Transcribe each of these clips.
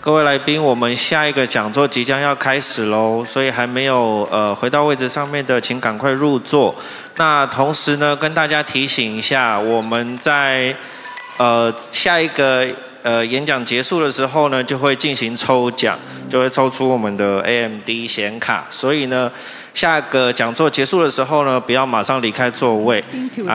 各位来宾，我们下一个讲座即将要开始喽，所以还没有回到位置上面的，请赶快入座。那同时呢，跟大家提醒一下，我们在下一个演讲结束的时候呢，就会进行抽奖，就会抽出我们的 AMD 显卡。所以呢，下个讲座结束的时候呢，不要马上离开座位，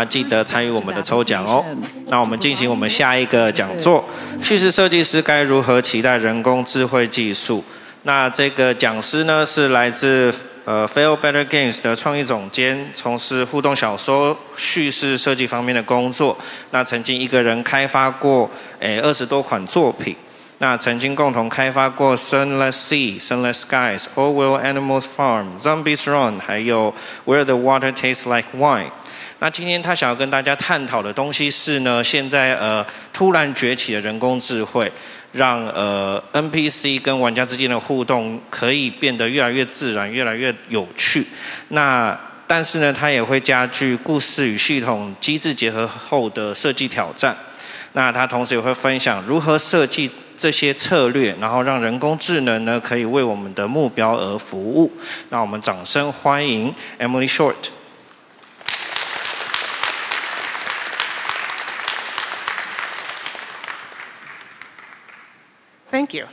记得参与我们的抽奖哦。那我们进行我们下一个讲座：叙事设计师该如何期待人工智慧技术？那这个讲师呢是来自Fail Better Games 的创意总监，从事互动小说叙事设计方面的工作。那曾经一个人开发过20多款作品。那曾经共同开发过 Sunless Sea、Sunless Skies、All Will Animals Farm、Zombies Run， 还有 Where the Water Tastes Like Wine。那今天他想要跟大家探讨的东西是呢，现在突然崛起的人工智慧，让NPC 跟玩家之间的互动可以变得越来越自然、越来越有趣。那但是呢，它也会加剧故事与系统机制结合后的设计挑战。那他同时也会分享如何设计这些策略，然后让人工智能呢可以为我们的目标而服务。那我们掌声欢迎 Emily Short。Thank you.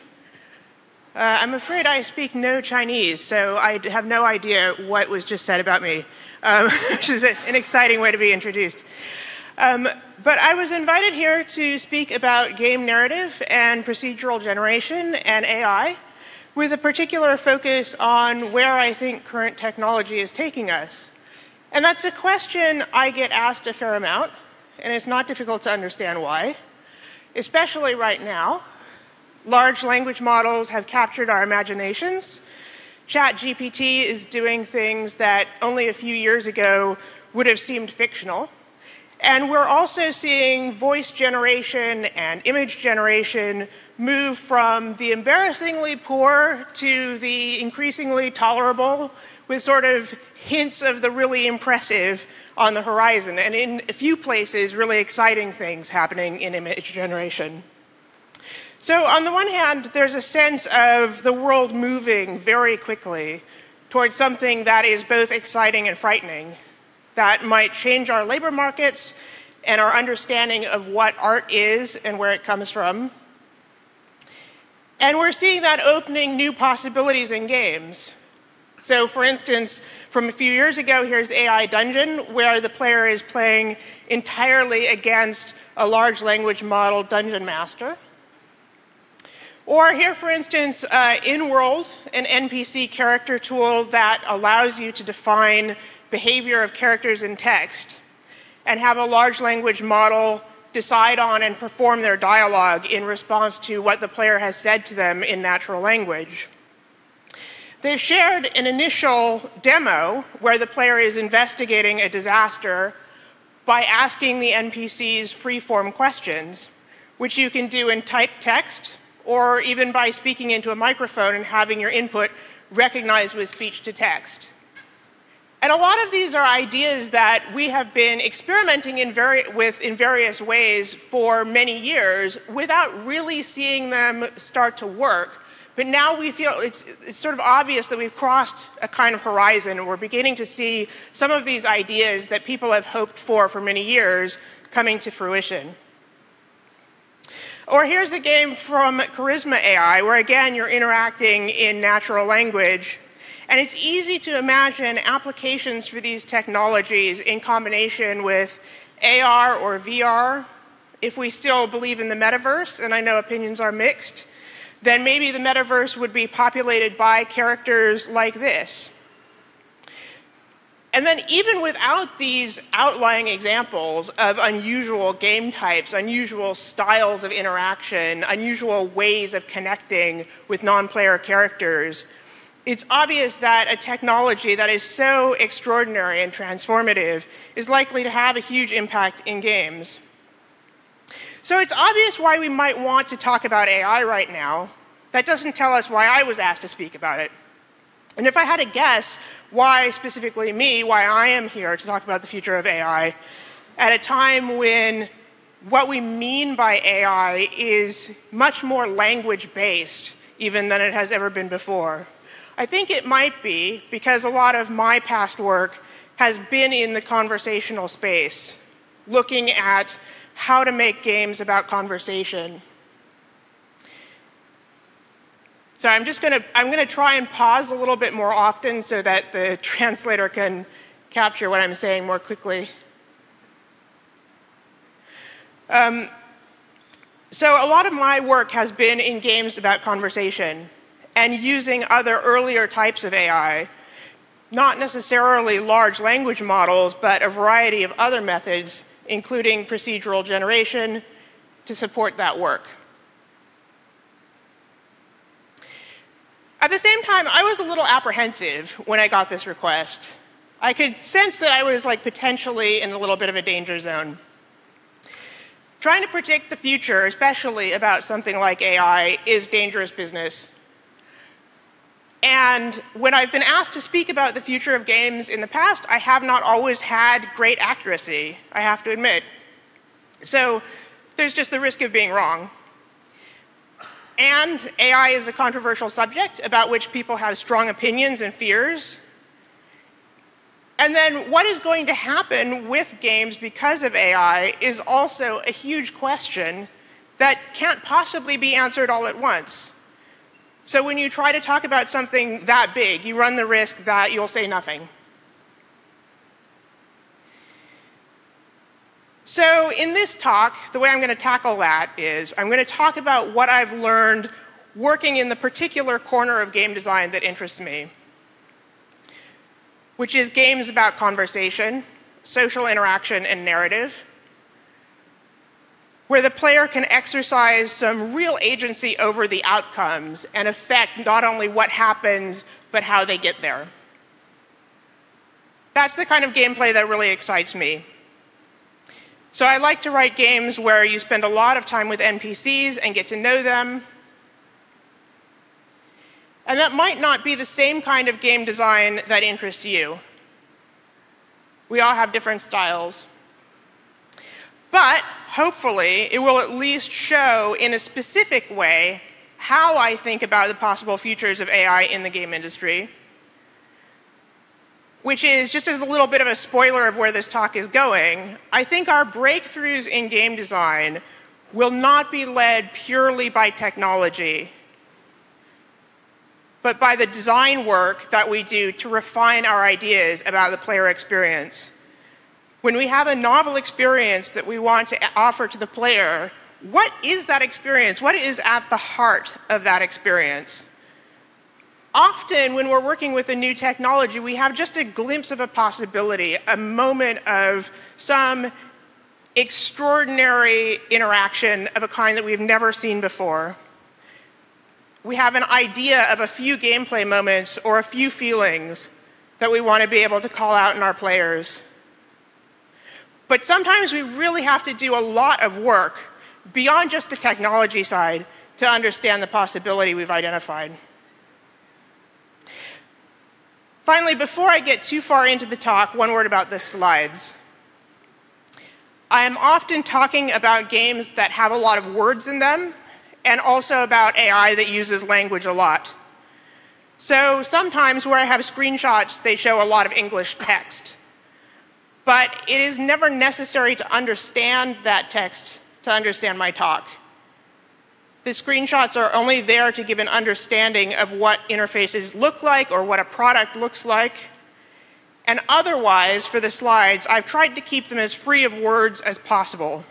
I'm afraid I speak no Chinese, so I have no idea what was just said about me, which is an exciting way to be introduced. But I was invited here to speak about game narrative and procedural generation and AI, with a particular focus on where I think current technology is taking us. And that's a question I get asked a fair amount, and it's not difficult to understand why, especially right now. Large language models have captured our imaginations. ChatGPT is doing things that only a few years ago would have seemed fictional. And we're also seeing voice generation and image generation move from the embarrassingly poor to the increasingly tolerable, with sort of hints of the really impressive on the horizon. And in a few places, really exciting things happening in image generation. So on the one hand, there's a sense of the world moving very quickly towards something that is both exciting and frightening, that might change our labor markets and our understanding of what art is and where it comes from. And we're seeing that opening new possibilities in games. So for instance, from a few years ago, here's AI Dungeon, where the player is playing entirely against a large language model dungeon master. Or here, for instance, In-World, an NPC character tool that allows you to define behavior of characters in text and have a large language model decide on and perform their dialogue in response to what the player has said to them in natural language. They've shared an initial demo where the player is investigating a disaster by asking the NPCs free-form questions, which you can do in typed text, or even by speaking into a microphone and having your input recognized with speech-to-text. And a lot of these are ideas that we have been experimenting with in various ways for many years without really seeing them start to work. But now we feel it's sort of obvious that we've crossed a kind of horizon, and we're beginning to see some of these ideas that people have hoped for many years coming to fruition. Or here's a game from Charisma AI, where again you're interacting in natural language. And it's easy to imagine applications for these technologies in combination with AR or VR. If we still believe in the metaverse, and I know opinions are mixed, then maybe the metaverse would be populated by characters like this. And then even without these outlying examples of unusual game types, unusual styles of interaction, unusual ways of connecting with non-player characters, it's obvious that a technology that is so extraordinary and transformative is likely to have a huge impact in games. So it's obvious why we might want to talk about AI right now. That doesn't tell us why I was asked to speak about it. And if I had to guess why specifically me, why I am here to talk about the future of AI, at a time when what we mean by AI is much more language-based even than it has ever been before. I think it might be because a lot of my past work has been in the conversational space, looking at how to make games about conversation. So I'm going to try and pause a little bit more often so that the translator can capture what I'm saying more quickly. So a lot of my work has been in games about conversation and using other earlier types of AI, not necessarily large language models, but a variety of other methods, including procedural generation, to support that work. At the same time, I was a little apprehensive when I got this request. I could sense that I was potentially in a little bit of a danger zone. Trying to predict the future, especially about something like AI, is dangerous business. And when I've been asked to speak about the future of games in the past, I have not always had great accuracy, I have to admit. So there's just the risk of being wrong. And AI is a controversial subject about which people have strong opinions and fears. And then what is going to happen with games because of AI is also a huge question that can't possibly be answered all at once. So when you try to talk about something that big, you run the risk that you'll say nothing. So in this talk, the way I'm going to tackle that is I'm going to talk about what I've learned working in the particular corner of game design that interests me, which is games about conversation, social interaction, and narrative, where the player can exercise some real agency over the outcomes and affect not only what happens, but how they get there. That's the kind of gameplay that really excites me. So I like to write games where you spend a lot of time with NPCs and get to know them. And that might not be the same kind of game design that interests you. We all have different styles. But hopefully, it will at least show in a specific way how I think about the possible futures of AI in the game industry, which is, just as a little bit of a spoiler of where this talk is going, I think our breakthroughs in game design will not be led purely by technology, but by the design work that we do to refine our ideas about the player experience. When we have a novel experience that we want to offer to the player, what is that experience? What is at the heart of that experience? Often, when we're working with a new technology, we have just a glimpse of a possibility, a moment of some extraordinary interaction of a kind that we've never seen before. We have an idea of a few gameplay moments or a few feelings that we want to be able to call out in our players. But sometimes we really have to do a lot of work beyond just the technology side to understand the possibility we've identified. Finally, before I get too far into the talk, one word about the slides. I am often talking about games that have a lot of words in them, and also about AI that uses language a lot. So sometimes where I have screenshots, they show a lot of English text. But it is never necessary to understand that text to understand my talk. The screenshots are only there to give an understanding of what interfaces look like or what a product looks like. And otherwise, for the slides, I've tried to keep them as free of words as possible.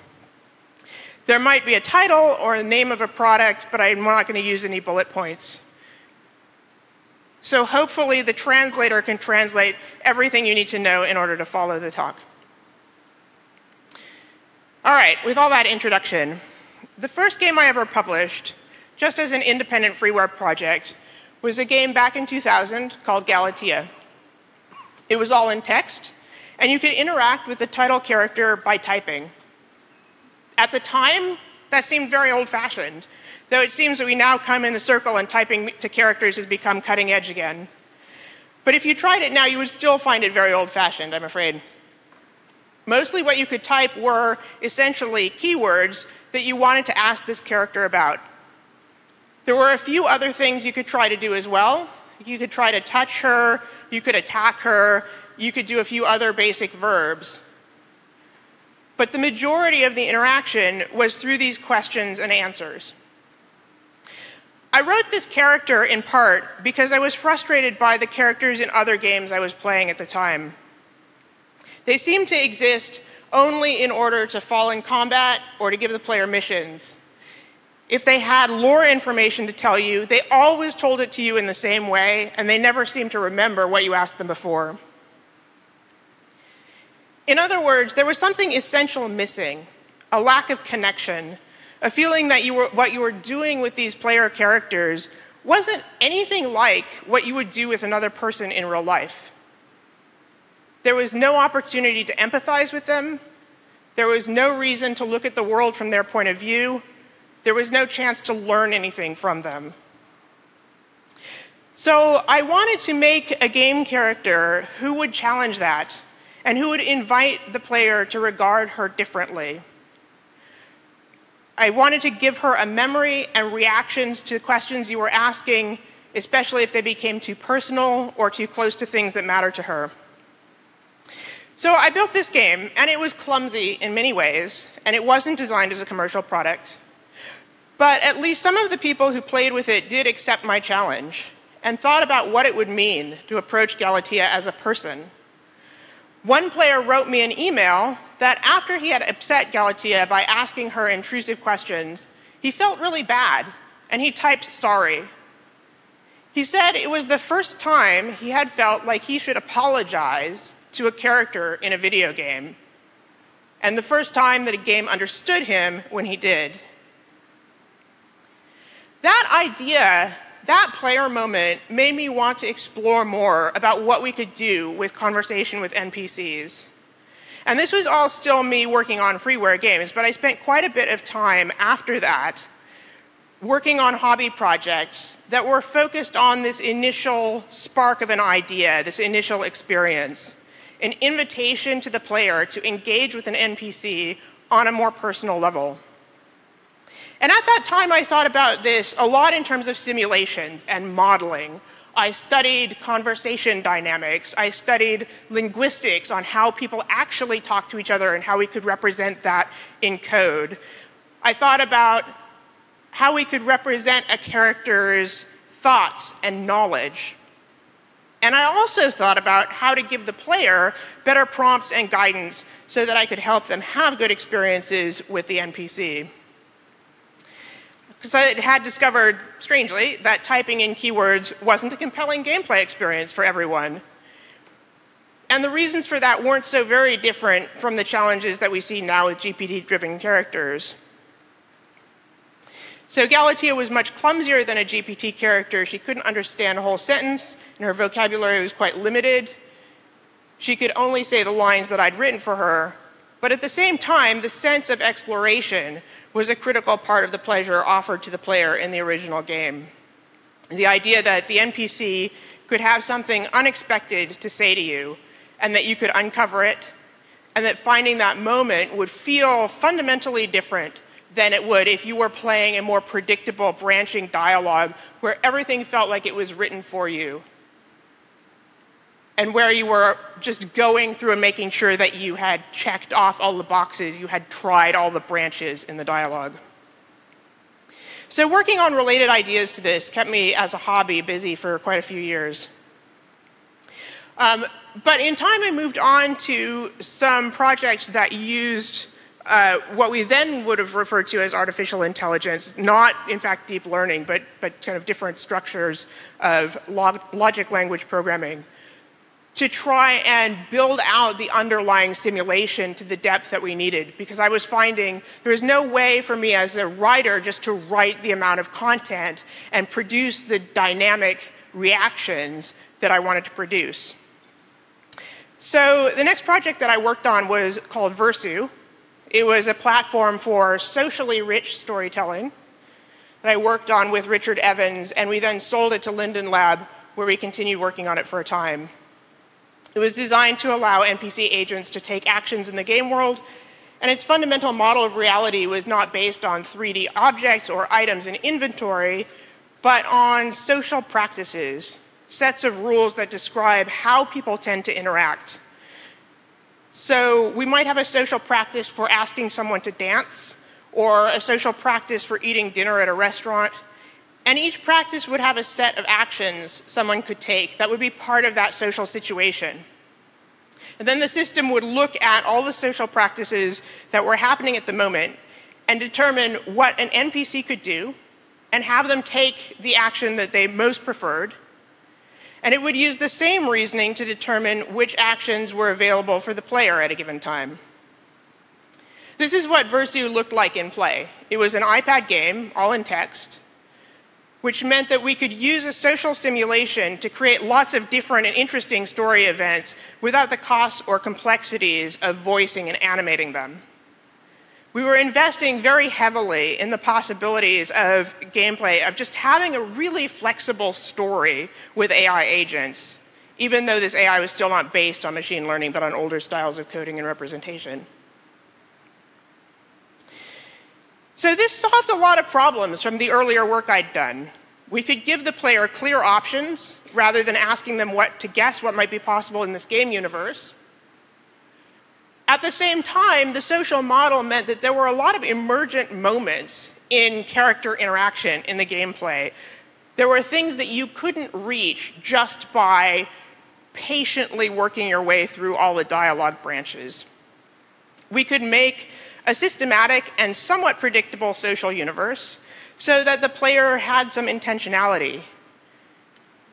There might be a title or a name of a product, but I'm not going to use any bullet points. So hopefully the translator can translate everything you need to know in order to follow the talk. All right, with all that introduction, the first game I ever published, just as an independent freeware project, was a game back in 2000 called Galatea. It was all in text, and you could interact with the title character by typing. At the time, that seemed very old-fashioned, though it seems that we now come in a circle and typing to characters has become cutting edge again. But if you tried it now, you would still find it very old-fashioned, I'm afraid. Mostly what you could type were essentially keywords that you wanted to ask this character about. There were a few other things you could try to do as well. You could try to touch her, you could attack her, you could do a few other basic verbs. But the majority of the interaction was through these questions and answers. I wrote this character in part because I was frustrated by the characters in other games I was playing at the time. They seemed to exist only in order to fall in combat or to give the player missions. If they had lore information to tell you, they always told it to you in the same way, and they never seemed to remember what you asked them before. In other words, there was something essential missing, a lack of connection, a feeling that what you were doing with these player characters wasn't anything like what you would do with another person in real life. There was no opportunity to empathize with them. There was no reason to look at the world from their point of view. There was no chance to learn anything from them. So I wanted to make a game character who would challenge that and who would invite the player to regard her differently. I wanted to give her a memory and reactions to questions you were asking, especially if they became too personal or too close to things that matter to her. So I built this game, and it was clumsy in many ways, and it wasn't designed as a commercial product. But at least some of the people who played with it did accept my challenge and thought about what it would mean to approach Galatea as a person. One player wrote me an email that after he had upset Galatea by asking her intrusive questions, he felt really bad, and he typed sorry. He said it was the first time he had felt like he should apologize to a character in a video game, and the first time that a game understood him when he did. That idea, that player moment, made me want to explore more about what we could do with conversation with NPCs. And this was all still me working on freeware games, but I spent quite a bit of time after that working on hobby projects that were focused on this initial spark of an idea, this initial experience, an invitation to the player to engage with an NPC on a more personal level. And at that time, I thought about this a lot in terms of simulations and modeling. I studied conversation dynamics. I studied linguistics on how people actually talk to each other and how we could represent that in code. I thought about how we could represent a character's thoughts and knowledge. And I also thought about how to give the player better prompts and guidance so that I could help them have good experiences with the NPC. Because I had discovered, strangely, that typing in keywords wasn't a compelling gameplay experience for everyone. And the reasons for that weren't so very different from the challenges that we see now with GPT-driven characters. So Galatea was much clumsier than a GPT character. She couldn't understand a whole sentence, and her vocabulary was quite limited. She could only say the lines that I'd written for her. But at the same time, the sense of exploration was a critical part of the pleasure offered to the player in the original game. The idea that the NPC could have something unexpected to say to you, and that you could uncover it, and that finding that moment would feel fundamentally different than it would if you were playing a more predictable branching dialogue where everything felt like it was written for you, and where you were just going through and making sure that you had checked off all the boxes, you had tried all the branches in the dialogue. So working on related ideas to this kept me as a hobby busy for quite a few years. But in time I moved on to some projects that used what we then would have referred to as artificial intelligence, not in fact deep learning, but kind of different structures of logic language programming, to try and build out the underlying simulation to the depth that we needed, because I was finding there was no way for me as a writer just to write the amount of content and produce the dynamic reactions that I wanted to produce. So the next project that I worked on was called Versu. It was a platform for socially rich storytelling that I worked on with Richard Evans, and we then sold it to Linden Lab, where we continued working on it for a time. It was designed to allow NPC agents to take actions in the game world, and its fundamental model of reality was not based on 3D objects or items in inventory, but on social practices, sets of rules that describe how people tend to interact. So we might have a social practice for asking someone to dance, or a social practice for eating dinner at a restaurant, and each practice would have a set of actions someone could take that would be part of that social situation. And then the system would look at all the social practices that were happening at the moment and determine what an NPC could do and have them take the action that they most preferred. And it would use the same reasoning to determine which actions were available for the player at a given time. This is what Versu looked like in play. It was an iPad game, all in text, which meant that we could use a social simulation to create lots of different and interesting story events without the costs or complexities of voicing and animating them. We were investing very heavily in the possibilities of gameplay, of just having a really flexible story with AI agents, even though this AI was still not based on machine learning, but on older styles of coding and representation. So this solved a lot of problems from the earlier work I'd done. We could give the player clear options rather than asking them to guess what might be possible in this game universe. At the same time, the social model meant that there were a lot of emergent moments in character interaction in the gameplay. There were things that you couldn't reach just by patiently working your way through all the dialogue branches. We could make a systematic and somewhat predictable social universe so that the player had some intentionality.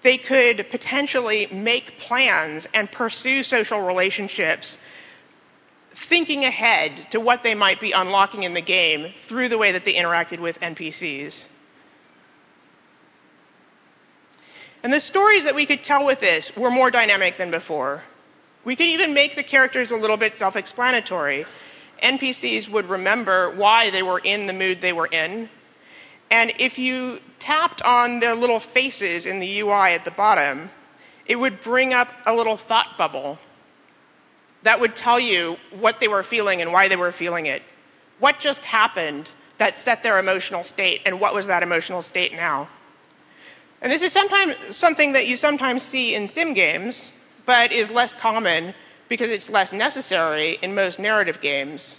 They could potentially make plans and pursue social relationships, thinking ahead to what they might be unlocking in the game through the way that they interacted with NPCs. And the stories that we could tell with this were more dynamic than before. We could even make the characters a little bit self-explanatory. NPCs would remember why they were in the mood they were in. And if you tapped on their little faces in the UI at the bottom, it would bring up a little thought bubble that would tell you what they were feeling and why they were feeling it. What just happened that set their emotional state, and what was that emotional state now? And this is something that you sometimes see in sim games, but is less common because it's less necessary in most narrative games.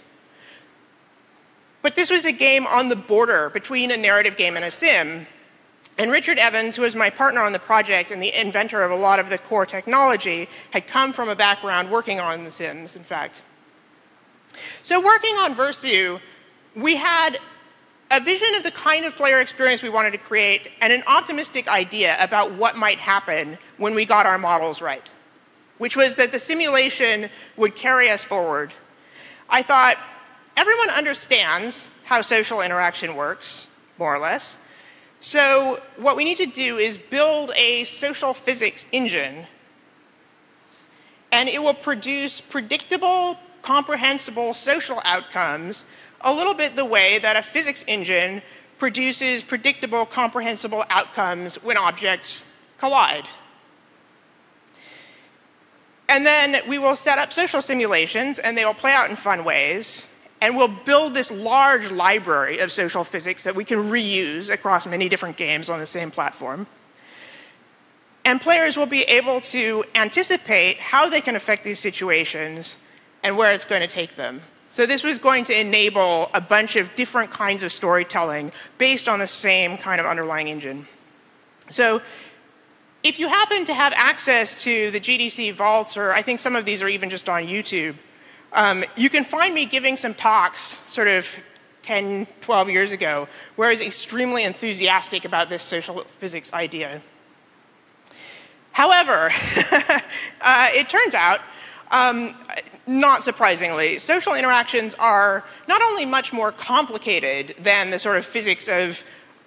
But this was a game on the border between a narrative game and a sim. And Richard Evans, who was my partner on the project and the inventor of a lot of the core technology, had come from a background working on the Sims, in fact. So working on Versu, we had a vision of the kind of player experience we wanted to create and an optimistic idea about what might happen when we got our models right, which was that the simulation would carry us forward. I thought, everyone understands how social interaction works, more or less. So what we need to do is build a social physics engine, and it will produce predictable, comprehensible social outcomes a little bit the way that a physics engine produces predictable, comprehensible outcomes when objects collide. And then we will set up social simulations, and they will play out in fun ways. And we'll build this large library of social physics that we can reuse across many different games on the same platform. And players will be able to anticipate how they can affect these situations and where it's going to take them. So this was going to enable a bunch of different kinds of storytelling based on the same kind of underlying engine. So if you happen to have access to the GDC vaults, or I think some of these are even just on YouTube, you can find me giving some talks sort of 10, 12 years ago, where I was extremely enthusiastic about this social physics idea. However, it turns out, not surprisingly, social interactions are not only much more complicated than the sort of physics of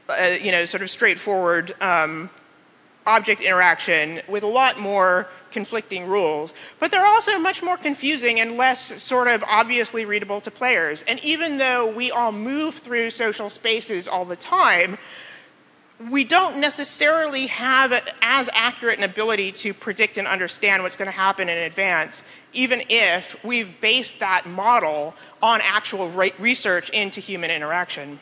sort of straightforward object interaction with a lot more conflicting rules, but they're also much more confusing and less sort of obviously readable to players. And even though we all move through social spaces all the time, we don't necessarily have as accurate an ability to predict and understand what's going to happen in advance, even if we've based that model on actual research into human interaction.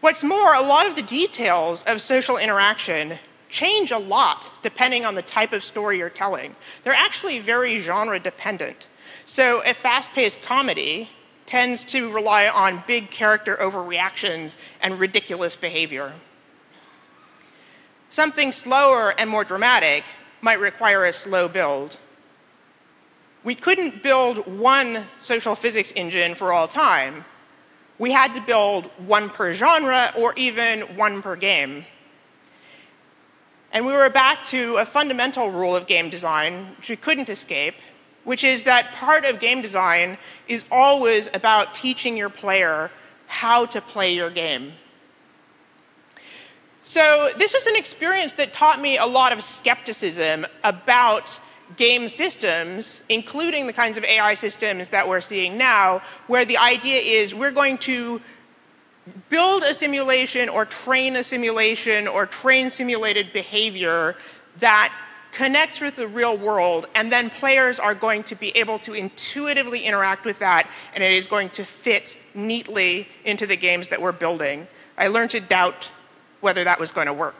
What's more, a lot of the details of social interaction change a lot depending on the type of story you're telling. They're actually very genre dependent. So a fast-paced comedy tends to rely on big character overreactions and ridiculous behavior. Something slower and more dramatic might require a slow build. We couldn't build one social physics engine for all time. We had to build one per genre or even one per game. And we were back to a fundamental rule of game design, which we couldn't escape, which is that part of game design is always about teaching your player how to play your game. So this was an experience that taught me a lot of skepticism about game systems, including the kinds of AI systems that we're seeing now, where the idea is we're going to build a simulation or train simulated behavior that connects with the real world, and then players are going to be able to intuitively interact with that, and it is going to fit neatly into the games that we're building. I learned to doubt whether that was going to work.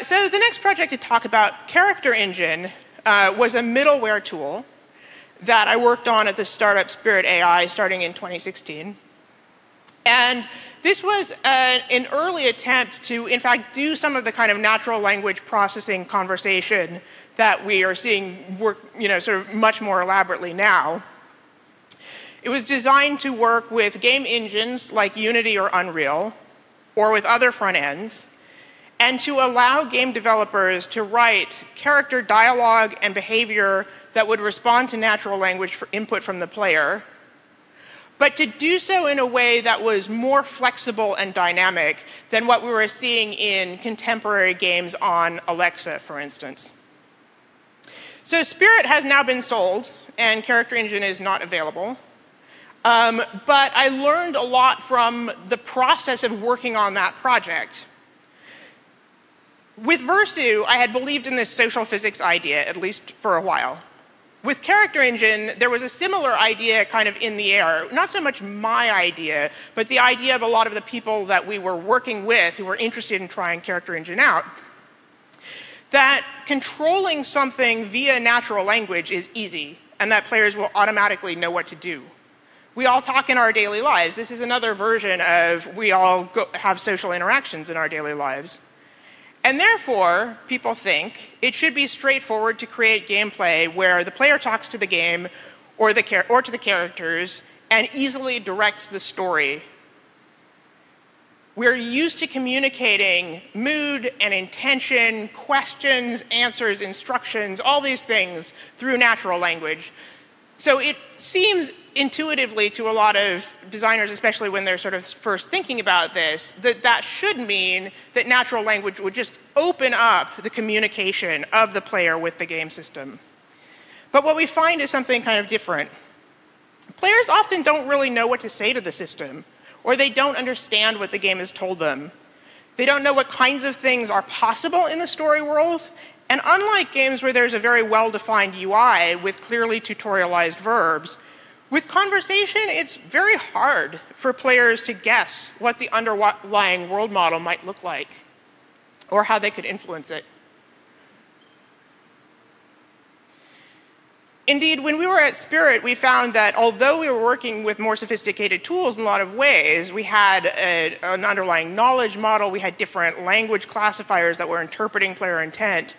So the next project to talk about, Character Engine, was a middleware tool that I worked on at the startup Spirit AI starting in 2016. And this was an early attempt to, in fact, do some of the kind of natural language processing conversation that we are seeing work, sort of much more elaborately now. It was designed to work with game engines like Unity or Unreal, or with other front ends, and to allow game developers to write character dialogue and behavior that would respond to natural language for input from the player, but to do so in a way that was more flexible and dynamic than what we were seeing in contemporary games on Alexa, for instance. So Spirit has now been sold, and Character Engine is not available. But I learned a lot from the process of working on that project. With Versu, I had believed in this social physics idea, at least for a while. With Character Engine, there was a similar idea kind of in the air. Not so much my idea, but the idea of a lot of the people that we were working with who were interested in trying Character Engine out. That controlling something via natural language is easy, and that players will automatically know what to do. We all talk in our daily lives. This is another version of we all have social interactions in our daily lives. And therefore, people think it should be straightforward to create gameplay where the player talks to the game or to the characters and easily directs the story. We're used to communicating mood and intention, questions, answers, instructions, all these things through natural language. So it seems intuitively to a lot of designers, especially when they're sort of first thinking about this, that should mean that natural language would just open up the communication of the player with the game system. But what we find is something kind of different. Players often don't really know what to say to the system, or they don't understand what the game has told them. They don't know what kinds of things are possible in the story world, and unlike games where there's a very well-defined UI with clearly tutorialized verbs, with conversation, it's very hard for players to guess what the underlying world model might look like or how they could influence it. Indeed, when we were at Spirit, we found that although we were working with more sophisticated tools in a lot of ways, we had an underlying knowledge model, we had different language classifiers that were interpreting player intent,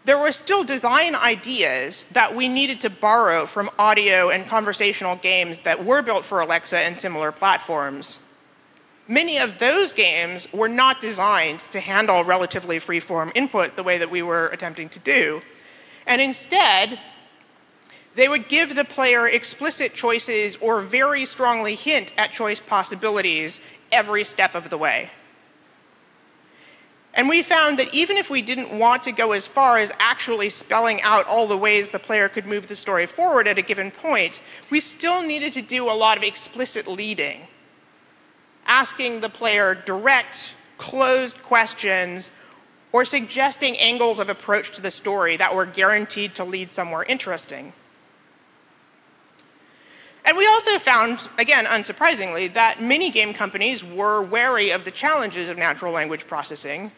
there were still design ideas that we needed to borrow from audio and conversational games that were built for Alexa and similar platforms. Many of those games were not designed to handle relatively free-form input the way that we were attempting to do. And instead, they would give the player explicit choices or very strongly hint at choice possibilities every step of the way. And we found that even if we didn't want to go as far as actually spelling out all the ways the player could move the story forward at a given point, we still needed to do a lot of explicit leading. asking the player direct, closed questions, or suggesting angles of approach to the story that were guaranteed to lead somewhere interesting. And we also found, again, unsurprisingly, that many game companies were wary of the challenges of natural language processing,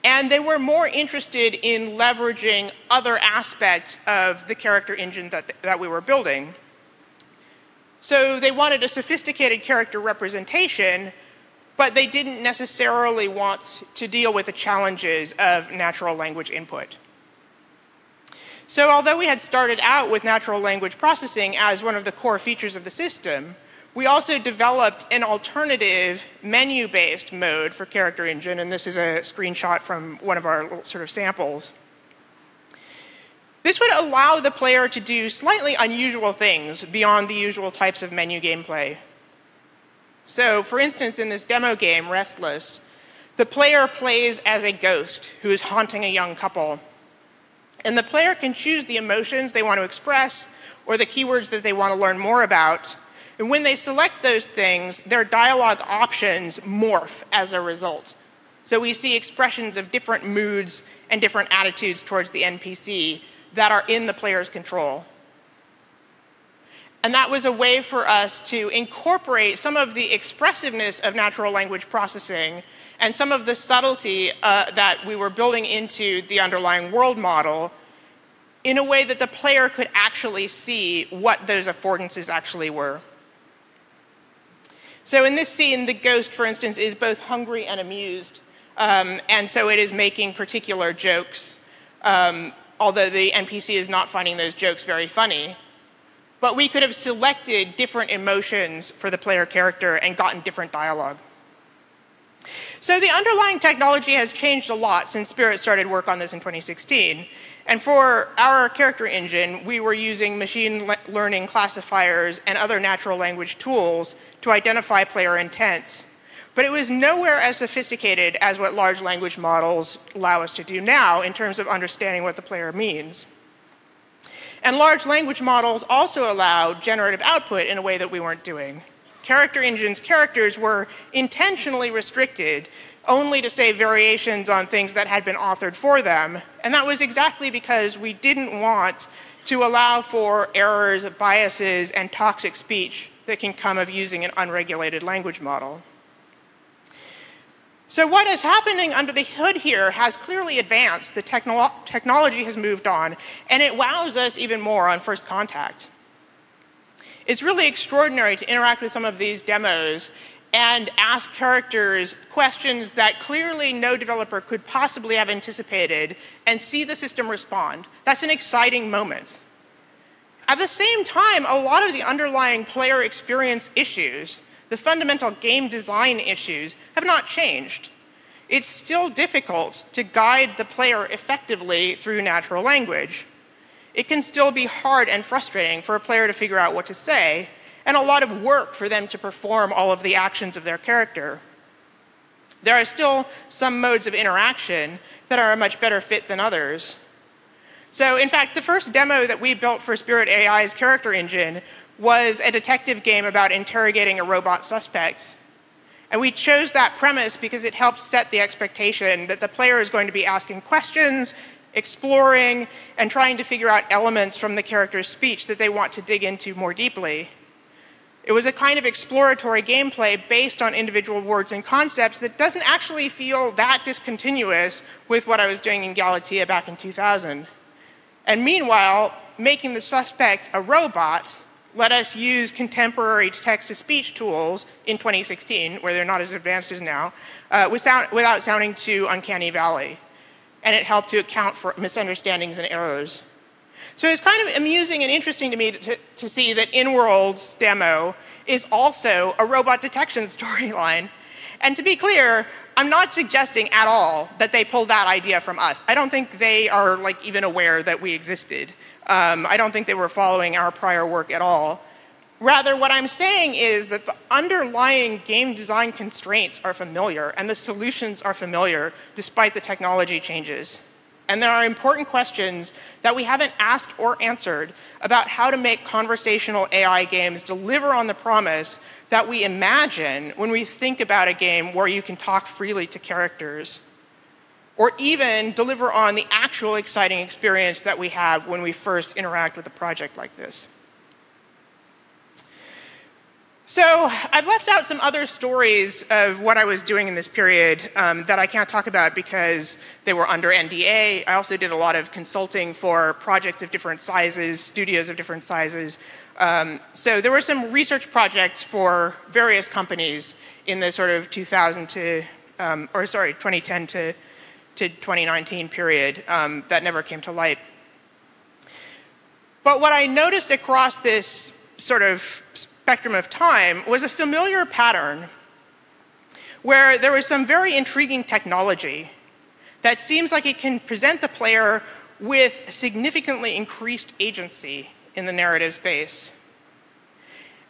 and they were more interested in leveraging other aspects of the character engine that we were building. So they wanted a sophisticated character representation, but they didn't necessarily want to deal with the challenges of natural language input. So although we had started out with natural language processing as one of the core features of the system, we also developed an alternative menu-based mode for Character Engine, and this is a screenshot from one of our little sort of samples. This would allow the player to do slightly unusual things beyond the usual types of menu gameplay. So, for instance, in this demo game, Restless, the player plays as a ghost who is haunting a young couple. And the player can choose the emotions they want to express or the keywords that they want to learn more about. And when they select those things, their dialogue options morph as a result. So we see expressions of different moods and different attitudes towards the NPC that are in the player's control. And that was a way for us to incorporate some of the expressiveness of natural language processing and some of the subtlety that we were building into the underlying world model in a way that the player could actually see what those affordances actually were. So in this scene, the ghost, for instance, is both hungry and amused. And so it is making particular jokes, although the NPC is not finding those jokes very funny. But we could have selected different emotions for the player character and gotten different dialogue. So the underlying technology has changed a lot since Spirit started work on this in 2016. And for our character engine, we were using machine learning classifiers and other natural language tools to identify player intents. But it was nowhere as sophisticated as what large language models allow us to do now in terms of understanding what the player means. And large language models also allow generative output in a way that we weren't doing. Character Engine's characters were intentionally restricted only to say variations on things that had been authored for them. And that was exactly because we didn't want to allow for errors, biases, and toxic speech that can come of using an unregulated language model. So what is happening under the hood here has clearly advanced. The technology has moved on, and it wows us even more on first contact. It's really extraordinary to interact with some of these demos and ask characters questions that clearly no developer could possibly have anticipated and see the system respond. That's an exciting moment. At the same time, a lot of the underlying player experience issues, the fundamental game design issues, have not changed. It's still difficult to guide the player effectively through natural language. It can still be hard and frustrating for a player to figure out what to say, and a lot of work for them to perform all of the actions of their character. There are still some modes of interaction that are a much better fit than others. So, in fact, the first demo that we built for Spirit AI's character engine was a detective game about interrogating a robot suspect. And we chose that premise because it helped set the expectation that the player is going to be asking questions, exploring, and trying to figure out elements from the character's speech that they want to dig into more deeply. It was a kind of exploratory gameplay based on individual words and concepts that doesn't actually feel that discontinuous with what I was doing in Galatea back in 2000. And meanwhile, making the suspect a robot let us use contemporary text-to-speech tools in 2016, where they're not as advanced as now, without sounding too uncanny valley. And it helped to account for misunderstandings and errors. So it's kind of amusing and interesting to me to see that InWorld's demo is also a robot detection storyline. And to be clear, I'm not suggesting at all that they pulled that idea from us. I don't think they are even aware that we existed. I don't think they were following our prior work at all. Rather, what I'm saying is that the underlying game design constraints are familiar and the solutions are familiar despite the technology changes. And there are important questions that we haven't asked or answered about how to make conversational AI games deliver on the promise that we imagine when we think about a game where you can talk freely to characters, or even deliver on the actual exciting experience that we have when we first interact with a project like this. So I've left out some other stories of what I was doing in this period that I can't talk about because they were under NDA. I also did a lot of consulting for projects of different sizes, studios of different sizes. So there were some research projects for various companies in the sort of 2010 to 2019 period that never came to light. But what I noticed across this sort of spectrum of time was a familiar pattern where there was some very intriguing technology that seems like it can present the player with significantly increased agency in the narrative space.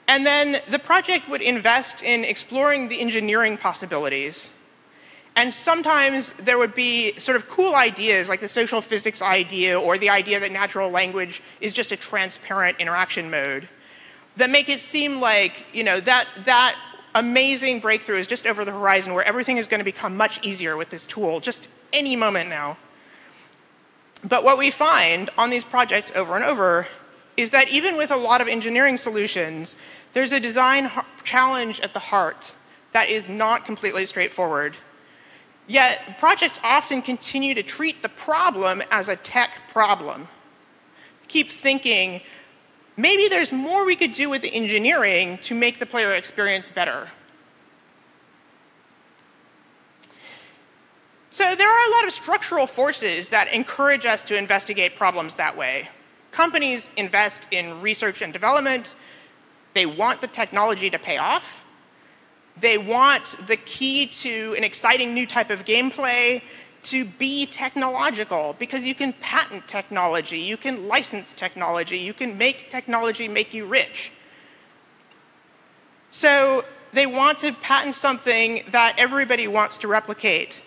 And then the project would invest in exploring the engineering possibilities. And sometimes there would be sort of cool ideas like the social physics idea or the idea that natural language is just a transparent interaction mode that make it seem like, you know, that amazing breakthrough is just over the horizon where everything is going to become much easier with this tool, just any moment now. But what we find on these projects over and over is that even with a lot of engineering solutions, there's a design challenge at the heart that is not completely straightforward. Yet projects often continue to treat the problem as a tech problem. Keep thinking, maybe there's more we could do with the engineering to make the player experience better. So there are a lot of structural forces that encourage us to investigate problems that way. Companies invest in research and development. They want the technology to pay off. They want the key to an exciting new type of gameplay to be technological, because you can patent technology, you can license technology, you can make technology make you rich. So they want to patent something that everybody wants to replicate.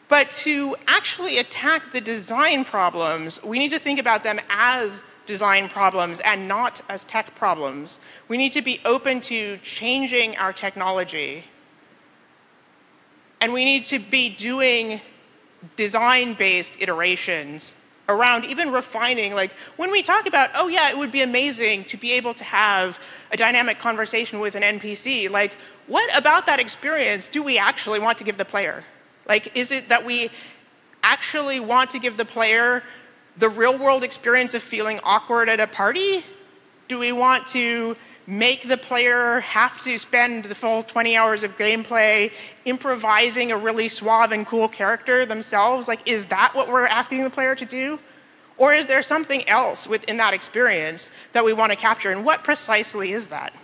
But to actually attack the design problems, we need to think about them as design problems and not as tech problems. We need to be open to changing our technology. And we need to be doing design-based iterations around even refining, like when we talk about, oh yeah, it would be amazing to be able to have a dynamic conversation with an NPC, like what about that experience do we actually want to give the player? Like, is it that we actually want to give the player the real-world experience of feeling awkward at a party? Do we want to make the player have to spend the full 20 hours of gameplay improvising a really suave and cool character themselves? Like, is that what we're asking the player to do? Or is there something else within that experience that we want to capture? And what precisely is that?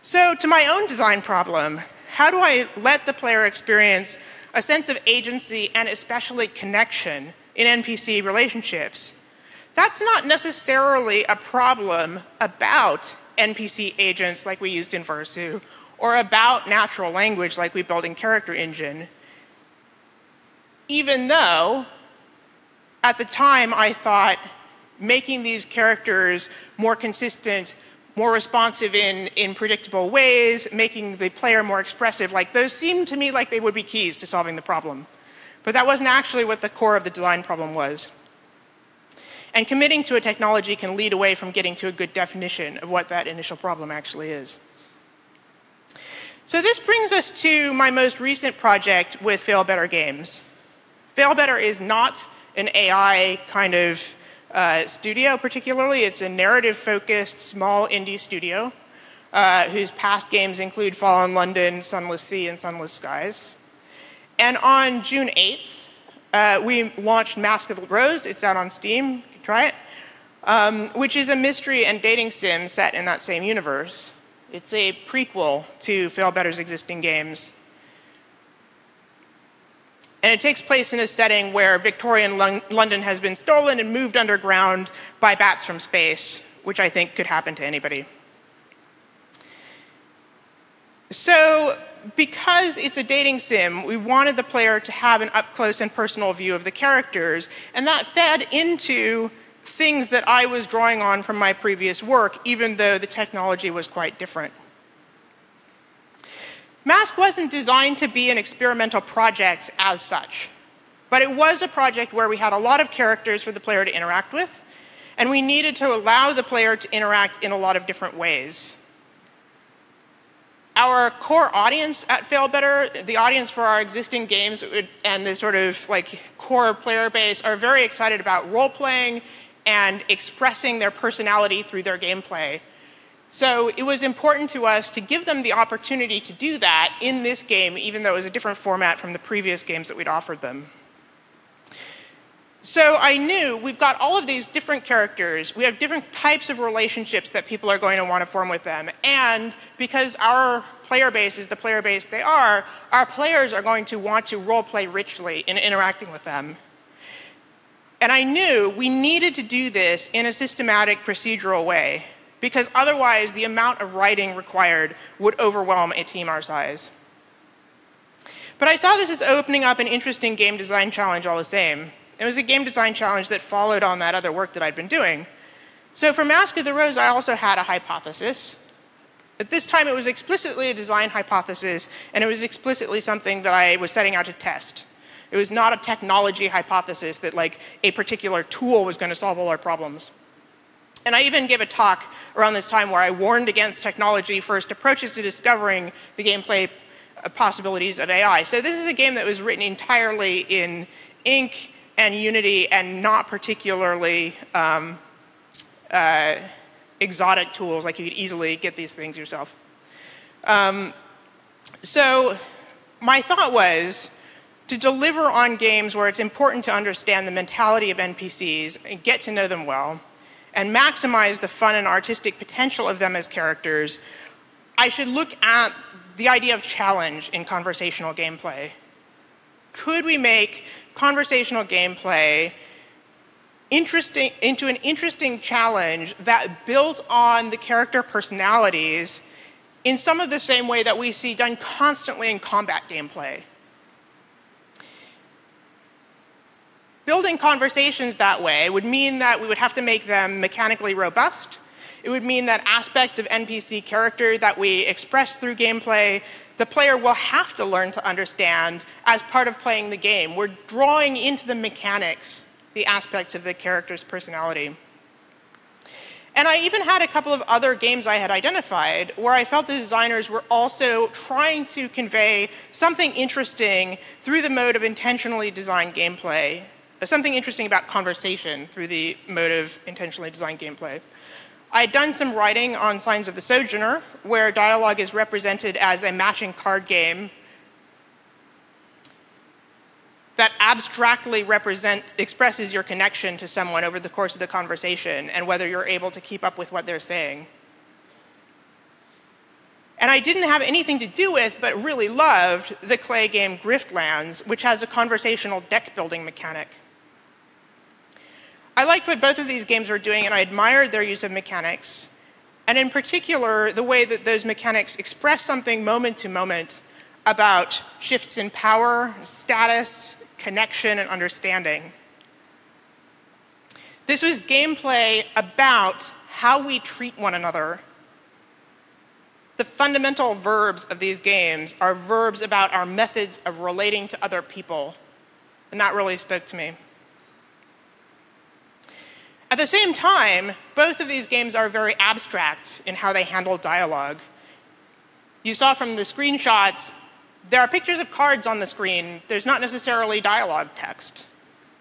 So to my own design problem, how do I let the player experience a sense of agency and especially connection in NPC relationships? That's not necessarily a problem about NPC agents like we used in Versu, or about natural language like we built in Character Engine. Even though, at the time, I thought making these characters more consistent, more responsive in predictable ways, making the player more expressive, like those seemed to me like they would be keys to solving the problem. But that wasn't actually what the core of the design problem was. And committing to a technology can lead away from getting to a good definition of what that initial problem actually is. So this brings us to my most recent project with Failbetter Games. Failbetter is not an AI kind of studio particularly. It's a narrative-focused small indie studio whose past games include Fallen London, Sunless Sea, and Sunless Skies. And on June 8th, we launched Mask of the Rose. It's out on Steam. You can try it. Which is a mystery and dating sim set in that same universe. It's a prequel to Failbetter's existing games. And it takes place in a setting where Victorian London has been stolen and moved underground by bats from space, which I think could happen to anybody. So because it's a dating sim, we wanted the player to have an up-close and personal view of the characters, and that fed into things that I was drawing on from my previous work, even though the technology was quite different. Mask wasn't designed to be an experimental project as such, but it was a project where we had a lot of characters for the player to interact with, and we needed to allow the player to interact in a lot of different ways. Our core audience at Failbetter, the audience for our existing games and the sort of like core player base, are very excited about role-playing and expressing their personality through their gameplay. So it was important to us to give them the opportunity to do that in this game, even though it was a different format from the previous games that we'd offered them. So I knew we've got all of these different characters. We have different types of relationships that people are going to want to form with them. And because our player base is the player base they are, our players are going to want to role-play richly in interacting with them. And I knew we needed to do this in a systematic, procedural way, because otherwise the amount of writing required would overwhelm a team our size. But I saw this as opening up an interesting game design challenge all the same. It was a game design challenge that followed on that other work that I'd been doing. So for Mask of the Rose, I also had a hypothesis. At this time, it was explicitly a design hypothesis, and it was explicitly something that I was setting out to test. It was not a technology hypothesis that like a particular tool was going to solve all our problems. And I even gave a talk around this time where I warned against technology-first approaches to discovering the gameplay possibilities of AI. So this is a game that was written entirely in Ink and Unity and not particularly exotic tools, like you could easily get these things yourself. So my thought was to deliver on games where it's important to understand the mentality of NPCs and get to know them well, and maximize the fun and artistic potential of them as characters, I should look at the idea of challenge in conversational gameplay. Could we make conversational gameplay into an interesting challenge that builds on the character personalities in some of the same way that we see done constantly in combat gameplay? Building conversations that way would mean that we would have to make them mechanically robust. It would mean that aspects of NPC character that we express through gameplay, the player will have to learn to understand as part of playing the game. We're drawing into the mechanics the aspects of the character's personality. And I even had a couple of other games I had identified where I felt the designers were also trying to convey something interesting through the mode of intentionally designed gameplay. Something interesting about conversation through the mode of intentionally designed gameplay. I had done some writing on Signs of the Sojourner, where dialogue is represented as a matching card game that abstractly expresses your connection to someone over the course of the conversation and whether you're able to keep up with what they're saying. And I didn't have anything to do with, but really loved, the Klei game Griftlands, which has a conversational deck building mechanic. I liked what both of these games were doing, and I admired their use of mechanics, and in particular, the way that those mechanics express something moment to moment about shifts in power, status, connection, and understanding. This was gameplay about how we treat one another. The fundamental verbs of these games are verbs about our methods of relating to other people, and that really spoke to me. At the same time, both of these games are very abstract in how they handle dialogue. You saw from the screenshots, there are pictures of cards on the screen. There's not necessarily dialogue text.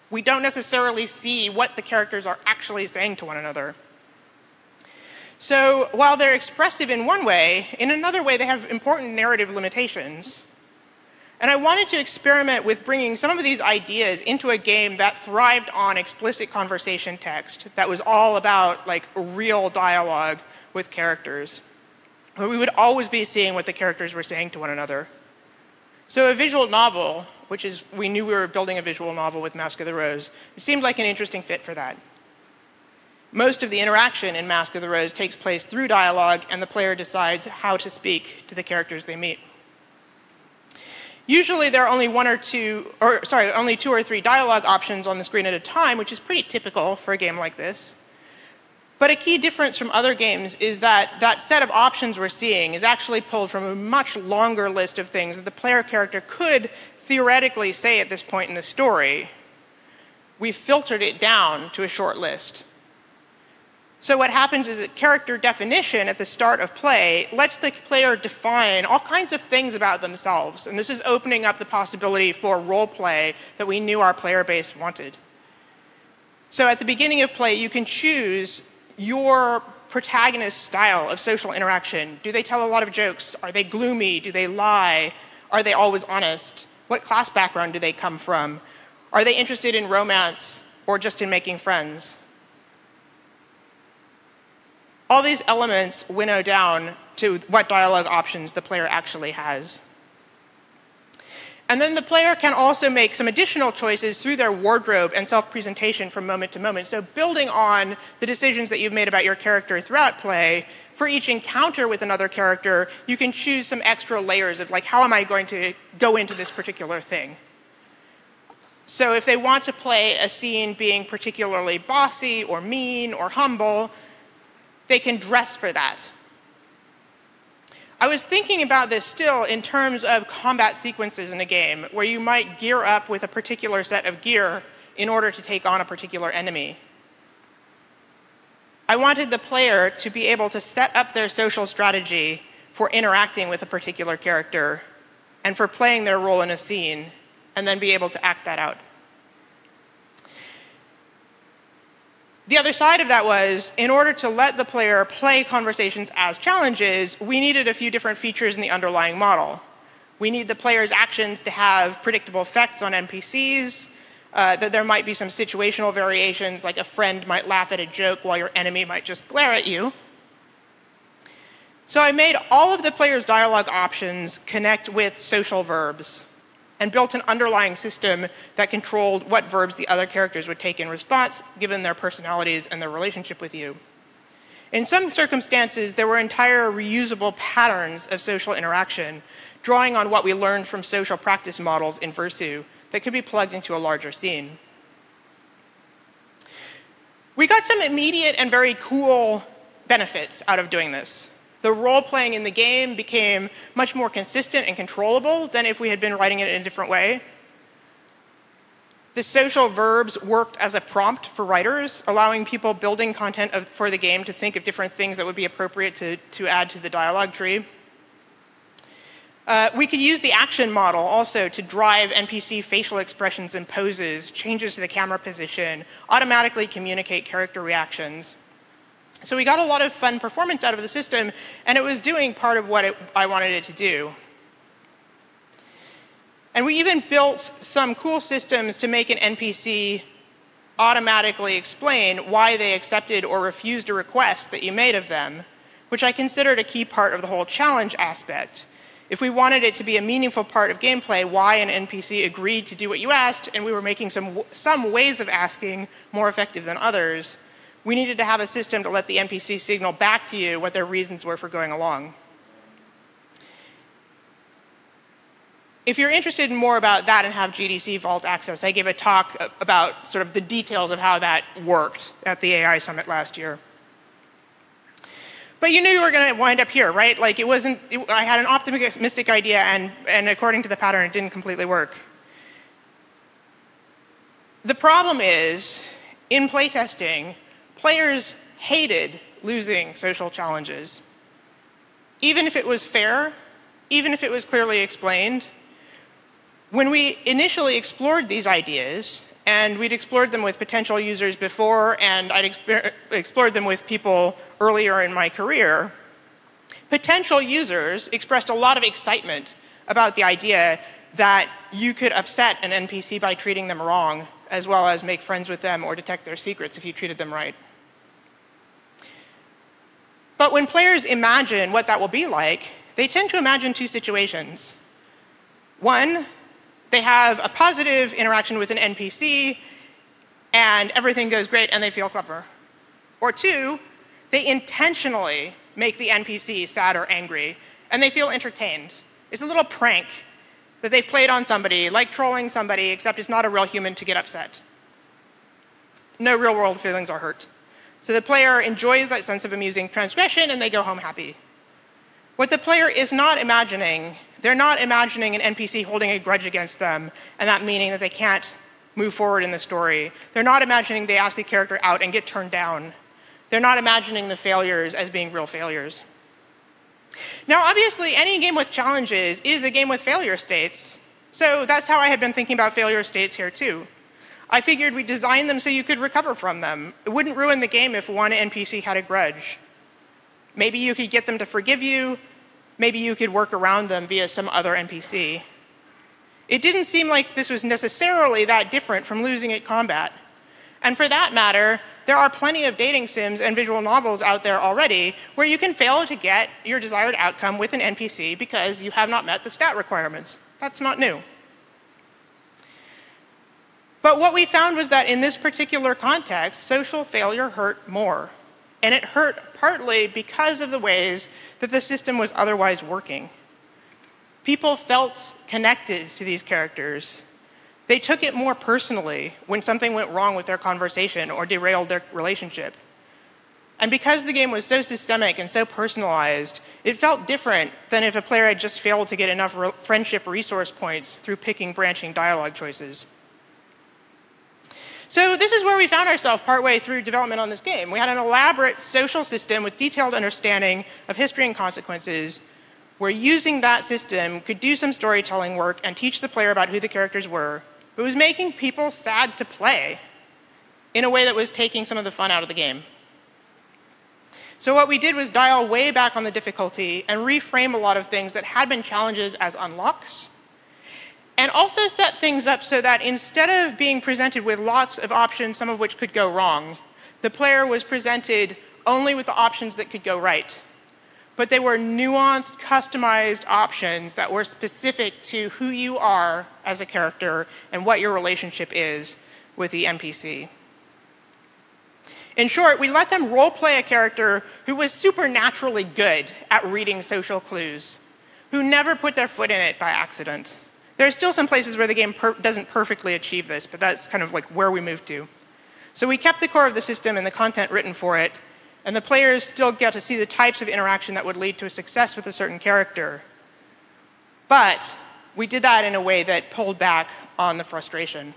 We don't necessarily see what the characters are actually saying to one another. So while they're expressive in one way, in another way they have important narrative limitations. And I wanted to experiment with bringing some of these ideas into a game that thrived on explicit conversation text, that was all about like real dialogue with characters, where we would always be seeing what the characters were saying to one another. So a visual novel, which is, we knew we were building a visual novel with Mask of the Rose, it seemed like an interesting fit for that. Most of the interaction in Mask of the Rose takes place through dialogue, and the player decides how to speak to the characters they meet. Usually there are only only two or three dialogue options on the screen at a time, which is pretty typical for a game like this. But a key difference from other games is that that set of options we're seeing is actually pulled from a much longer list of things that the player character could theoretically say at this point in the story. We've filtered it down to a short list. So what happens is that character definition at the start of play lets the player define all kinds of things about themselves. And this is opening up the possibility for role play that we knew our player base wanted. So at the beginning of play, you can choose your protagonist's style of social interaction. Do they tell a lot of jokes? Are they gloomy? Do they lie? Are they always honest? What class background do they come from? Are they interested in romance or just in making friends? All these elements winnow down to what dialogue options the player actually has. And then the player can also make some additional choices through their wardrobe and self-presentation from moment to moment. So building on the decisions that you've made about your character throughout play, for each encounter with another character, you can choose some extra layers of like, how am I going to go into this particular thing? So if they want to play a scene being particularly bossy or mean or humble, they can dress for that. I was thinking about this still in terms of combat sequences in a game, where you might gear up with a particular set of gear in order to take on a particular enemy. I wanted the player to be able to set up their social strategy for interacting with a particular character and for playing their role in a scene, and then be able to act that out. The other side of that was, in order to let the player play conversations as challenges, we needed a few different features in the underlying model. We need the player's actions to have predictable effects on NPCs, that there might be some situational variations, like a friend might laugh at a joke while your enemy might just glare at you. So I made all of the player's dialogue options connect with social verbs, and built an underlying system that controlled what verbs the other characters would take in response, given their personalities and their relationship with you. In some circumstances, there were entire reusable patterns of social interaction, drawing on what we learned from social practice models in Versu that could be plugged into a larger scene. We got some immediate and very cool benefits out of doing this. The role-playing in the game became much more consistent and controllable than if we had been writing it in a different way. The social verbs worked as a prompt for writers, allowing people building content for the game to think of different things that would be appropriate to add to the dialogue tree. We could use the action model also to drive NPC facial expressions and poses, changes to the camera position, automatically communicate character reactions. So we got a lot of fun performance out of the system, and it was doing part of what I wanted it to do. And we even built some cool systems to make an NPC automatically explain why they accepted or refused a request that you made of them, which I considered a key part of the whole challenge aspect. If we wanted it to be a meaningful part of gameplay, why an NPC agreed to do what you asked, and we were making some ways of asking more effective than others, we needed to have a system to let the NPC signal back to you what their reasons were for going along. If you're interested in more about that and have GDC Vault access, I gave a talk about sort of the details of how that worked at the AI Summit last year. But you knew you were going to wind up here, right? Like I had an optimistic idea, and according to the pattern, it didn't completely work. The problem is, in playtesting, players hated losing social challenges. Even if it was fair, even if it was clearly explained, when we initially explored these ideas, and we'd explored them with potential users before, and I'd explored them with people earlier in my career, potential users expressed a lot of excitement about the idea that you could upset an NPC by treating them wrong, as well as make friends with them or detect their secrets if you treated them right. But when players imagine what that will be like, they tend to imagine two situations. One, they have a positive interaction with an NPC, and everything goes great, and they feel clever. Or 2, they intentionally make the NPC sad or angry, and they feel entertained. It's a little prank that they've played on somebody, like trolling somebody, except it's not a real human to get upset. No real-world feelings are hurt. So the player enjoys that sense of amusing transgression, and they go home happy. What the player is not imagining, they're not imagining an NPC holding a grudge against them, and that meaning that they can't move forward in the story. They're not imagining they ask a character out and get turned down. They're not imagining the failures as being real failures. Now, obviously, any game with challenges is a game with failure states. So that's how I had been thinking about failure states here, too. I figured we'd design them so you could recover from them. It wouldn't ruin the game if one NPC had a grudge. Maybe you could get them to forgive you. Maybe you could work around them via some other NPC. It didn't seem like this was necessarily that different from losing at combat. And for that matter, there are plenty of dating sims and visual novels out there already where you can fail to get your desired outcome with an NPC because you have not met the stat requirements. That's not new. But what we found was that in this particular context, social failure hurt more. And it hurt partly because of the ways that the system was otherwise working. People felt connected to these characters. They took it more personally when something went wrong with their conversation or derailed their relationship. And because the game was so systemic and so personalized, it felt different than if a player had just failed to get enough friendship resource points through picking branching dialogue choices. So this is where we found ourselves partway through development on this game. We had an elaborate social system with detailed understanding of history and consequences, where using that system could do some storytelling work and teach the player about who the characters were. It was making people sad to play in a way that was taking some of the fun out of the game. So what we did was dial way back on the difficulty and reframe a lot of things that had been challenges as unlocks, and also set things up so that instead of being presented with lots of options, some of which could go wrong, the player was presented only with the options that could go right. But they were nuanced, customized options that were specific to who you are as a character and what your relationship is with the NPC. In short, we let them role-play a character who was supernaturally good at reading social clues, who never put their foot in it by accident. There are still some places where the game doesn't perfectly achieve this, but that's kind of like where we moved to. So we kept the core of the system and the content written for it, and the players still get to see the types of interaction that would lead to a success with a certain character. But we did that in a way that pulled back on the frustration.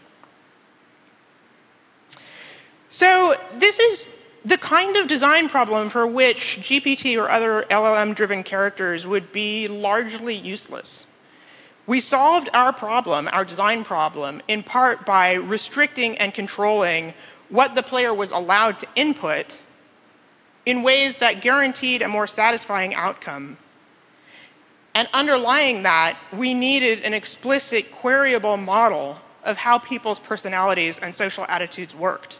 So this is the kind of design problem for which GPT or other LLM-driven characters would be largely useless. We solved our problem, our design problem, in part by restricting and controlling what the player was allowed to input in ways that guaranteed a more satisfying outcome. And underlying that, we needed an explicit, queryable model of how people's personalities and social attitudes worked.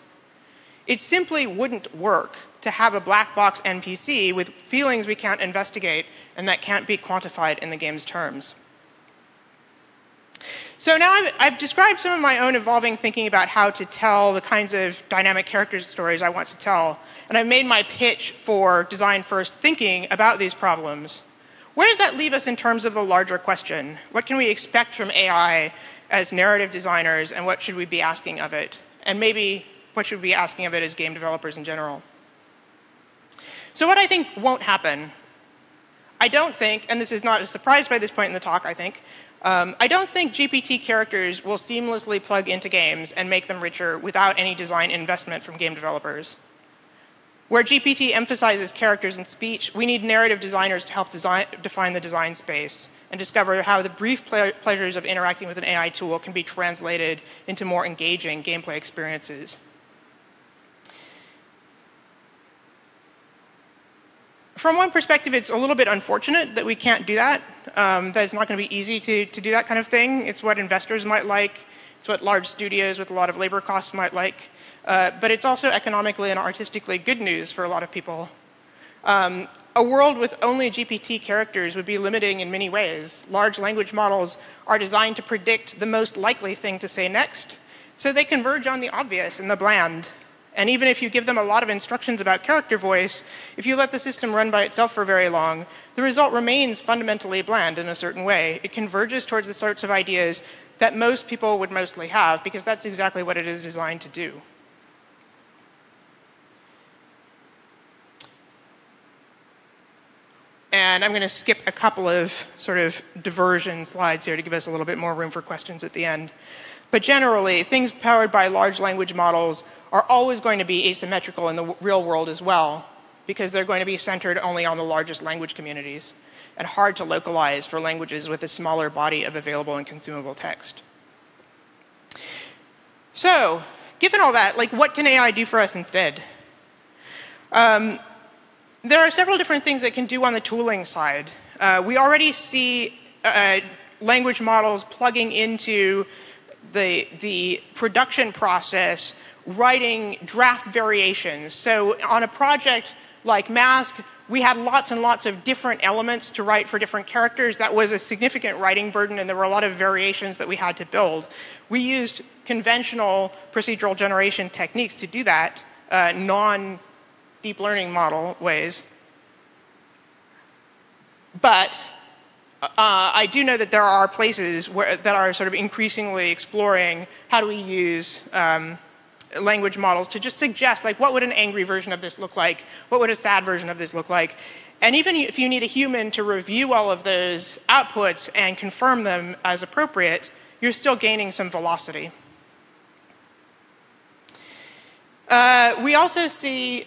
It simply wouldn't work to have a black box NPC with feelings we can't investigate and that can't be quantified in the game's terms. So now I've described some of my own evolving thinking about how to tell the kinds of dynamic character stories I want to tell, and I've made my pitch for design-first thinking about these problems. Where does that leave us in terms of the larger question? What can we expect from AI as narrative designers, and what should we be asking of it? And maybe what should we be asking of it as game developers in general? So what I think won't happen, I don't think, and this is not a surprise by this point in the talk, I think, I don't think GPT characters will seamlessly plug into games and make them richer without any design investment from game developers. Where GPT emphasizes characters and speech, we need narrative designers to help define the design space and discover how the brief pleasures of interacting with an AI tool can be translated into more engaging gameplay experiences. From one perspective, it's a little bit unfortunate that we can't do that. That it's not going to be easy to do that kind of thing. It's what investors might like. It's what large studios with a lot of labor costs might like. But it's also economically and artistically good news for a lot of people. A world with only GPT characters would be limiting in many ways. Large language models are designed to predict the most likely thing to say next, so they converge on the obvious and the bland. And even if you give them a lot of instructions about character voice, if you let the system run by itself for very long, the result remains fundamentally bland in a certain way. It converges towards the sorts of ideas that most people would mostly have, because that's exactly what it is designed to do. And I'm going to skip a couple of sort of diversion slides here to give us a little bit more room for questions at the end. But generally, things powered by large language models are always going to be asymmetrical in the real world as well, because they're going to be centered only on the largest language communities and hard to localize for languages with a smaller body of available and consumable text. So, given all that, like, what can AI do for us instead? There are several different things it can do on the tooling side. We already see language models plugging into the production process, writing draft variations. So on a project like Mask, we had lots and lots of different elements to write for different characters. That was a significant writing burden, and there were a lot of variations that we had to build. We used conventional procedural generation techniques to do that, non-deep learning model ways. But I do know that there are places that are sort of increasingly exploring how do we use language models to just suggest, like, what would an angry version of this look like? What would a sad version of this look like? And even if you need a human to review all of those outputs and confirm them as appropriate, you're still gaining some velocity. We also see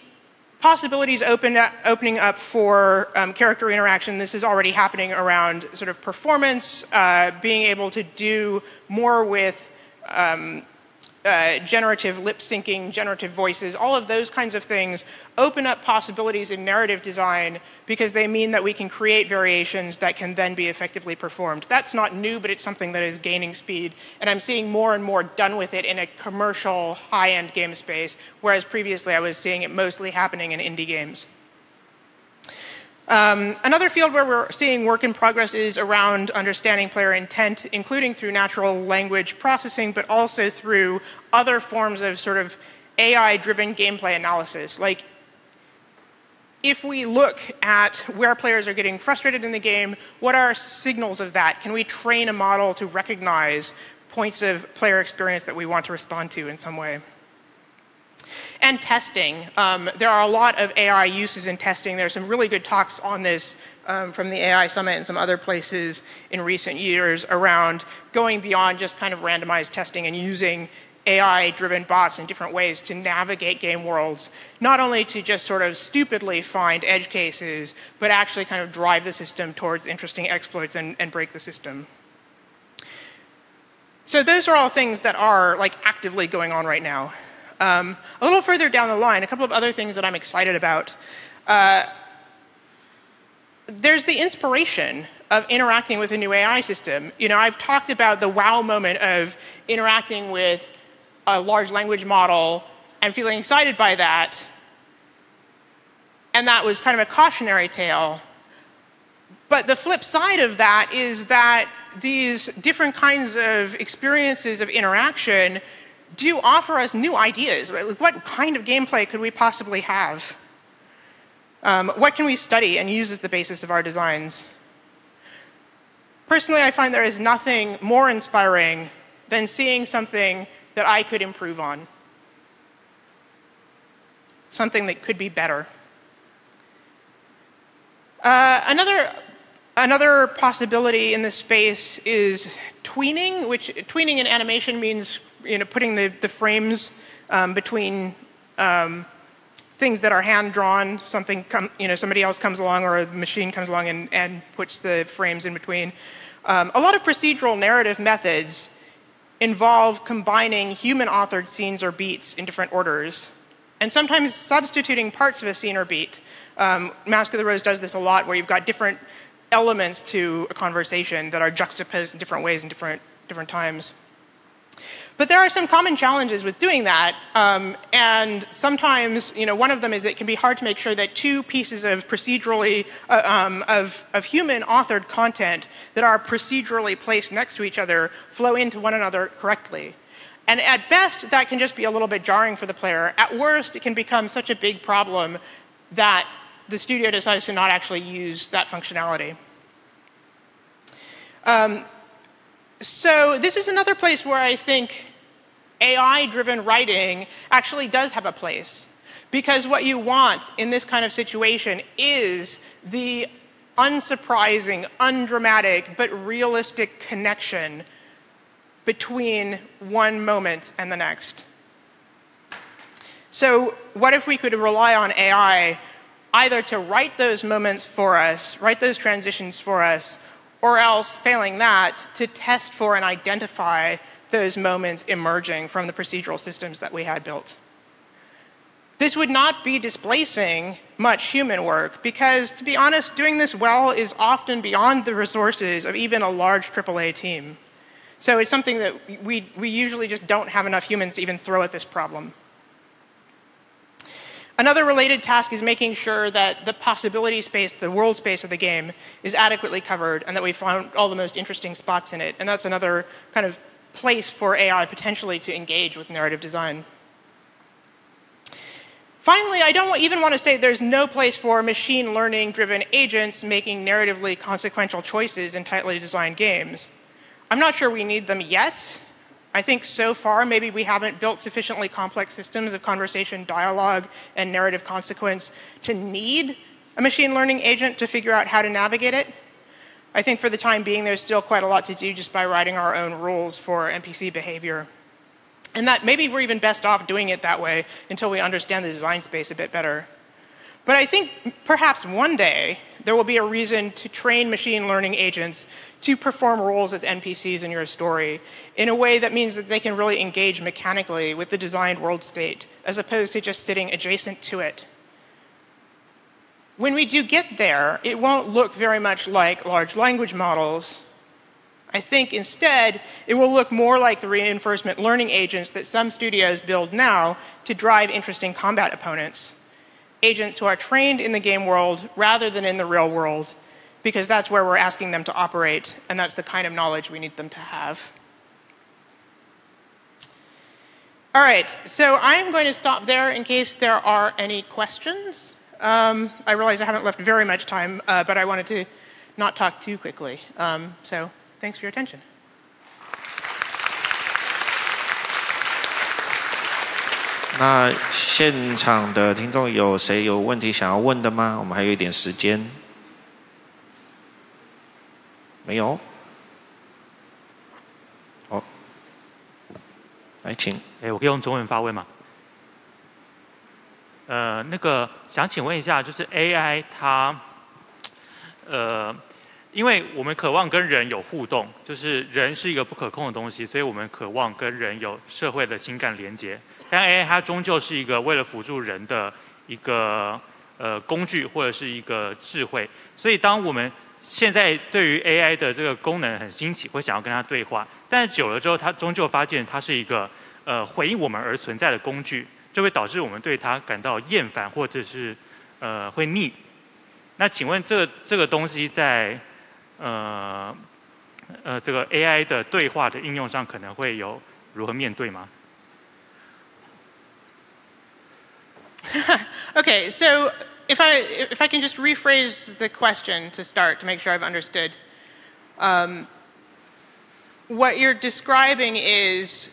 possibilities opening up for character interaction. This is already happening around sort of performance, being able to do more with generative lip syncing, generative voices. All of those kinds of things open up possibilities in narrative design because they mean that we can create variations that can then be effectively performed. That's not new, but it's something that is gaining speed. And I'm seeing more and more done with it in a commercial, high-end game space, whereas previously I was seeing it mostly happening in indie games. Another field where we're seeing work in progress is around understanding player intent, including through natural language processing, but also through other forms of sort of AI-driven gameplay analysis. Like, if we look at where players are getting frustrated in the game, what are signals of that? Can we train a model to recognize points of player experience that we want to respond to in some way? And testing. There are a lot of AI uses in testing. There are some really good talks on this from the AI Summit and some other places in recent years around going beyond just kind of randomized testing and using AI-driven bots in different ways to navigate game worlds, not only to just sort of stupidly find edge cases, but actually kind of drive the system towards interesting exploits and break the system. So those are all things that are, like, actively going on right now. A little further down the line, a couple of other things that I'm excited about. There's the inspiration of interacting with a new AI system. You know, I've talked about the wow moment of interacting with a large language model and feeling excited by that. And that was kind of a cautionary tale. But the flip side of that is that these different kinds of experiences of interaction do offer us new ideas. Like, what kind of gameplay could we possibly have? What can we study and use as the basis of our designs? Personally, I find there is nothing more inspiring than seeing something that I could improve on. Something that could be better. Another possibility in this space is tweening, which tweening in animation means, you know, putting the frames between things that are hand-drawn. Somebody else comes along or a machine comes along and puts the frames in between. A lot of procedural narrative methods involve combining human-authored scenes or beats in different orders, and sometimes substituting parts of a scene or beat. Mask of the Rose does this a lot, where you've got different elements to a conversation that are juxtaposed in different ways in different times. But there are some common challenges with doing that, and sometimes, you know, one of them is it can be hard to make sure that two pieces of procedurally of human-authored content that are procedurally placed next to each other flow into one another correctly. And at best, that can just be a little bit jarring for the player. At worst, it can become such a big problem that the studio decides to not actually use that functionality. So this is another place where I think AI-driven writing actually does have a place. Because what you want in this kind of situation is the unsurprising, undramatic, but realistic connection between one moment and the next. So what if we could rely on AI either to write those moments for us, write those transitions for us, or else, failing that, to test for and identify those moments emerging from the procedural systems that we had built. This would not be displacing much human work because, to be honest, doing this well is often beyond the resources of even a large AAA team. So it's something that we usually just don't have enough humans to even throw at this problem. Another related task is making sure that the possibility space, the world space of the game, is adequately covered and that we found all the most interesting spots in it. And that's another kind of place for AI potentially to engage with narrative design. Finally, I don't even want to say there's no place for machine learning-driven agents making narratively consequential choices in tightly designed games. I'm not sure we need them yet. I think so far maybe we haven't built sufficiently complex systems of conversation, dialogue, and narrative consequence to need a machine learning agent to figure out how to navigate it. I think for the time being there's still quite a lot to do just by writing our own rules for NPC behavior. And that maybe we're even best off doing it that way until we understand the design space a bit better. But I think perhaps one day there will be a reason to train machine learning agents to perform roles as NPCs in your story in a way that means that they can really engage mechanically with the designed world state as opposed to just sitting adjacent to it. When we do get there, it won't look very much like large language models. I think instead it will look more like the reinforcement learning agents that some studios build now to drive interesting combat opponents. Agents who are trained in the game world rather than in the real world, because that's where we're asking them to operate, and that's the kind of knowledge we need them to have. All right, so I'm going to stop there in case there are any questions. I realize I haven't left very much time, but I wanted to not talk too quickly. So thanks for your attention.那现场的听众有谁有问题想要问的吗？我们还有一点时间。没有？好，来请。我可以用中文发问吗？那个想请问一下，就是 AI 它，因为我们渴望跟人有互动，就是人是一个不可控的东西，所以我们渴望跟人有社会的情感连结。但 AI 它终究是一个为了辅助人的一个工具或者是一个智慧，所以当我们现在对于 AI 的这个功能很新奇，会想要跟它对话，但是久了之后，它终究发现它是一个回应我们而存在的工具，就会导致我们对它感到厌烦或者是会腻。那请问这个东西在这个 AI 的对话的应用上可能会有如何面对吗？ Okay, so if I can just rephrase the question to start to make sure I've understood. What you're describing is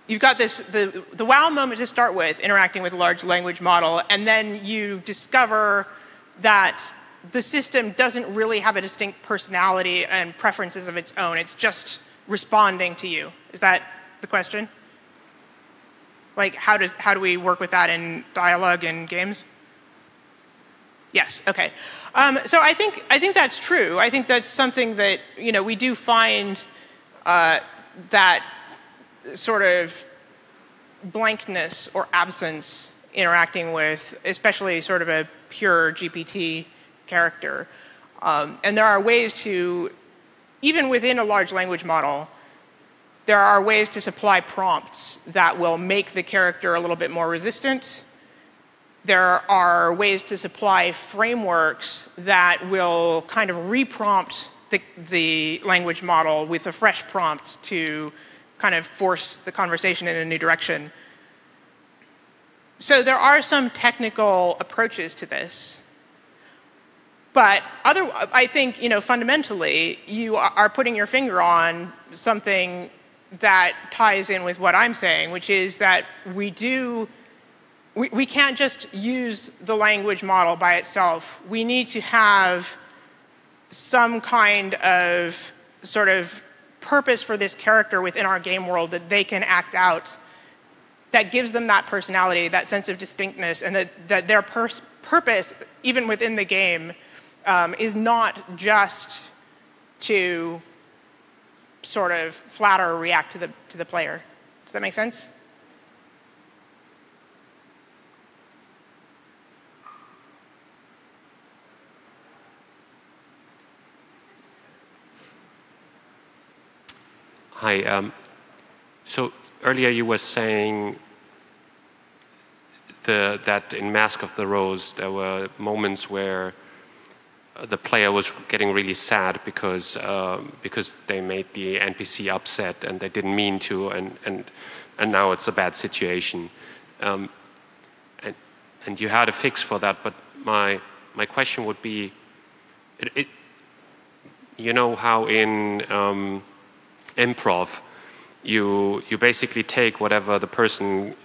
you've got the wow moment to start with, interacting with a large language model, and then you discover that the system doesn't really have a distinct personality and preferences of its own. It's just responding to you. Is that the question? Like, how do we work with that in dialogue in games? Yes. Okay. So I think that's true. I think that's something that we do find that sort of blankness or absence interacting with, especially sort of a pure GPT character. And there are ways to, even within a large language model, there are ways to supply prompts that will make the character a little bit more resistant. There are ways to supply frameworks that will kind of reprompt the language model with a fresh prompt to kind of force the conversation in a new direction. So there are some technical approaches to this. But I think, fundamentally, you are putting your finger on something that ties in with what I'm saying, which is that we can't just use the language model by itself. We need to have some kind of sort of purpose for this character within our game world that they can act out, that gives them that personality, that sense of distinctness, and that their purpose, even within the game, is not just to sort of flatter or react to the player. Does that make sense? Hi. So earlier you were saying that in Mask of the Rose there were moments where the player was getting really sad because they made the NPC upset and they didn't mean to, and now it's a bad situation, and you had a fix for that. But my question would be, you know how in improv you basically take whatever the person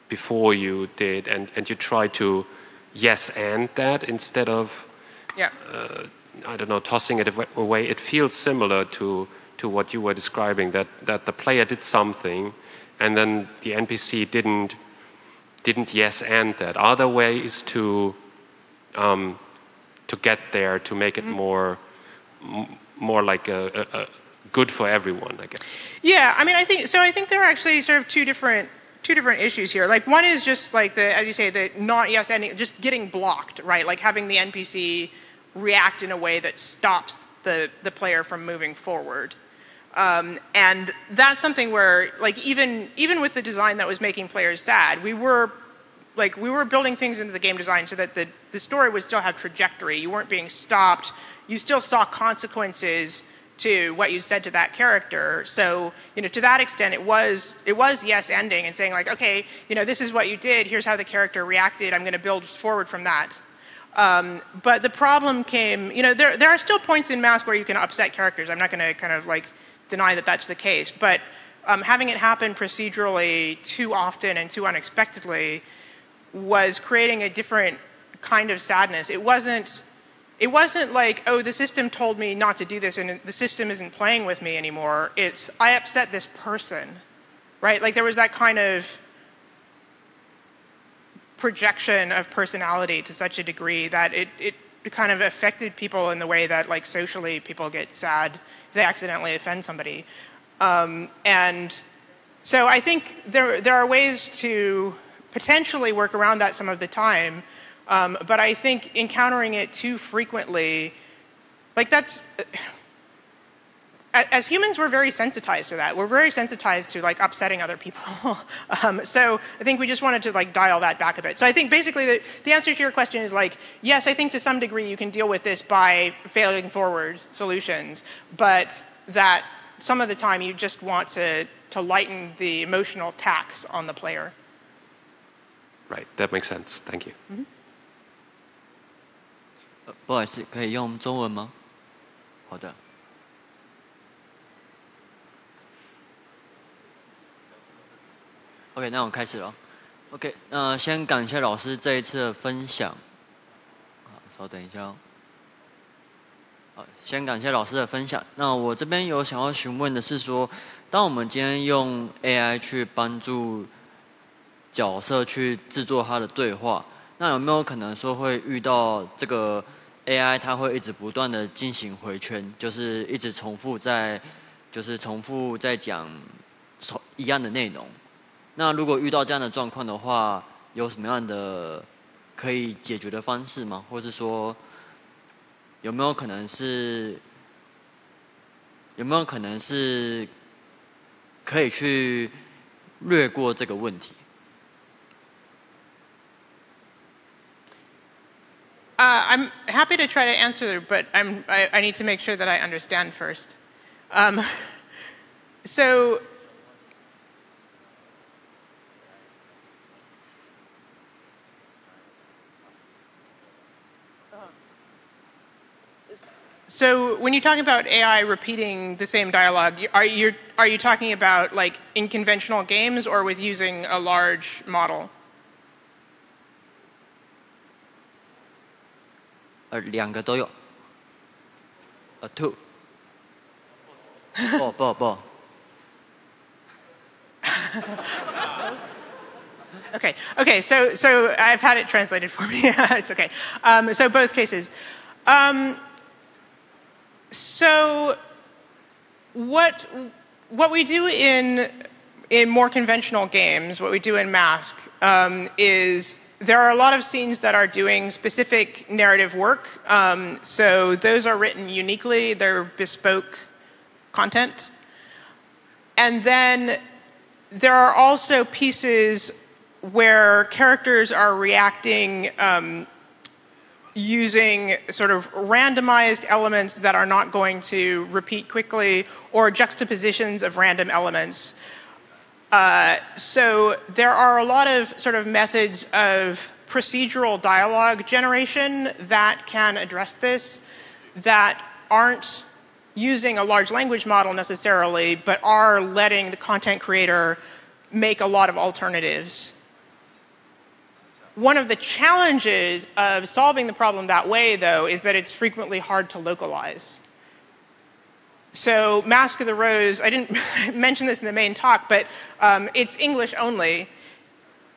before you did and you try to yes and that instead of I don't know, tossing it away. It feels similar to what you were describing, that the player did something and then the NPC didn't yes and that. Are there ways to get there, to make it more like a good for everyone, I guess? Yeah, I mean, I think there are actually sort of two different issues here. Like, one is just like as you say, the not yes ending, just getting blocked, right? Like having the NPC react in a way that stops the player from moving forward. And that's something where, like, even with the design that was making players sad, we were building things into the game design so that the story would still have trajectory. You weren't being stopped. You still saw consequences to what you said to that character. So, to that extent, it was yes ending and saying, like, okay, this is what you did, here's how the character reacted, I'm going to build forward from that. But the problem came, there are still points in Mask where you can upset characters. I'm not going to kind of like deny that that's the case, but having it happen procedurally too often and too unexpectedly was creating a different kind of sadness. It wasn't like, oh, the system told me not to do this and the system isn't playing with me anymore. It's, I upset this person, right? Like, there was that kind of projection of personality to such a degree that it kind of affected people in the way that, like, socially people get sad if they accidentally offend somebody. And so I think there are ways to potentially work around that some of the time, but I think encountering it too frequently, like, that's... As humans, we're very sensitized to that. We're very sensitized to, like, upsetting other people. So I think we just wanted to, like, dial that back a bit. So I think basically the answer to your question is, like, yes, I think to some degree you can deal with this by failing forward solutions, but that some of the time you just want to lighten the emotional tax on the player. Right, that makes sense. Thank you. Mm-hmm. 不好意思，可以用中文吗？好的。OK， 那我开始了。OK， 那先感谢老师这一次的分享。好，稍等一下哦。好，先感谢老师的分享。那我这边有想要询问的是说，当我们今天用 AI 去帮助角色去制作他的对话，那有没有可能说会遇到这个 AI 它会一直不断的进行回圈，就是一直重复在讲一样的内容？那如果遇到这样的状况的话，有什么样的可以解决的方式吗？或者说有没有可能是可以去略过这个问题？ I'm happy to try to answer, but I need to make sure that I understand first. So So when you talk about AI repeating the same dialogue, are you talking about like in conventional games or with using a large model? 两个都有。two。不。Okay. So I've had it translated for me. It's okay. So both cases. So what we do in more conventional games, what we do in Mask, is there are a lot of scenes that are doing specific narrative work. So those are written uniquely. They're bespoke content. And then there are also pieces where characters are reacting using sort of randomized elements that are not going to repeat quickly, or juxtapositions of random elements. So there are a lot of sort of methods of procedural dialogue generation that can address this, that aren't using a large language model necessarily, but are letting the content creator make a lot of alternatives. One of the challenges of solving the problem that way, though, is that it's frequently hard to localize. So Mask of the Rose, I didn't mention this in the main talk, but it's English only.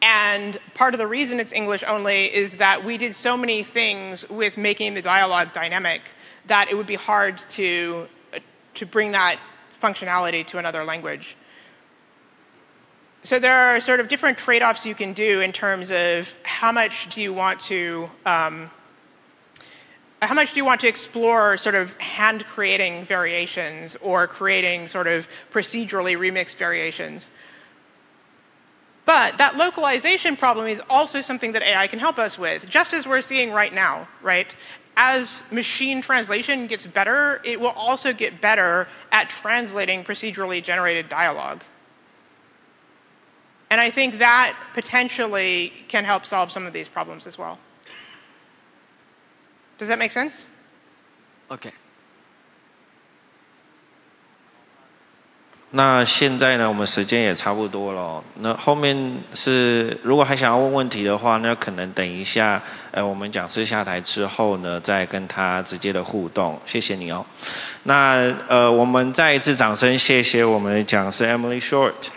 And part of the reason it's English only is that we did so many things with making the dialogue dynamic that it would be hard to bring that functionality to another language. So there are sort of different trade-offs you can do in terms of how much do you want to explore sort of hand-creating variations or creating sort of procedurally remixed variations. But that localization problem is also something that AI can help us with, just as we're seeing right now, right? As machine translation gets better, it will also get better at translating procedurally generated dialogue. And I think that potentially can help solve some of these problems as well. Does that make sense? Okay. 那现在呢，我们时间也差不多了。那后面是如果还想要问问题的话，那可能等一下，我们讲师下台之后呢，再跟他直接的互动。谢谢你哦。那我们再一次掌声谢谢我们的讲师 Emily Short。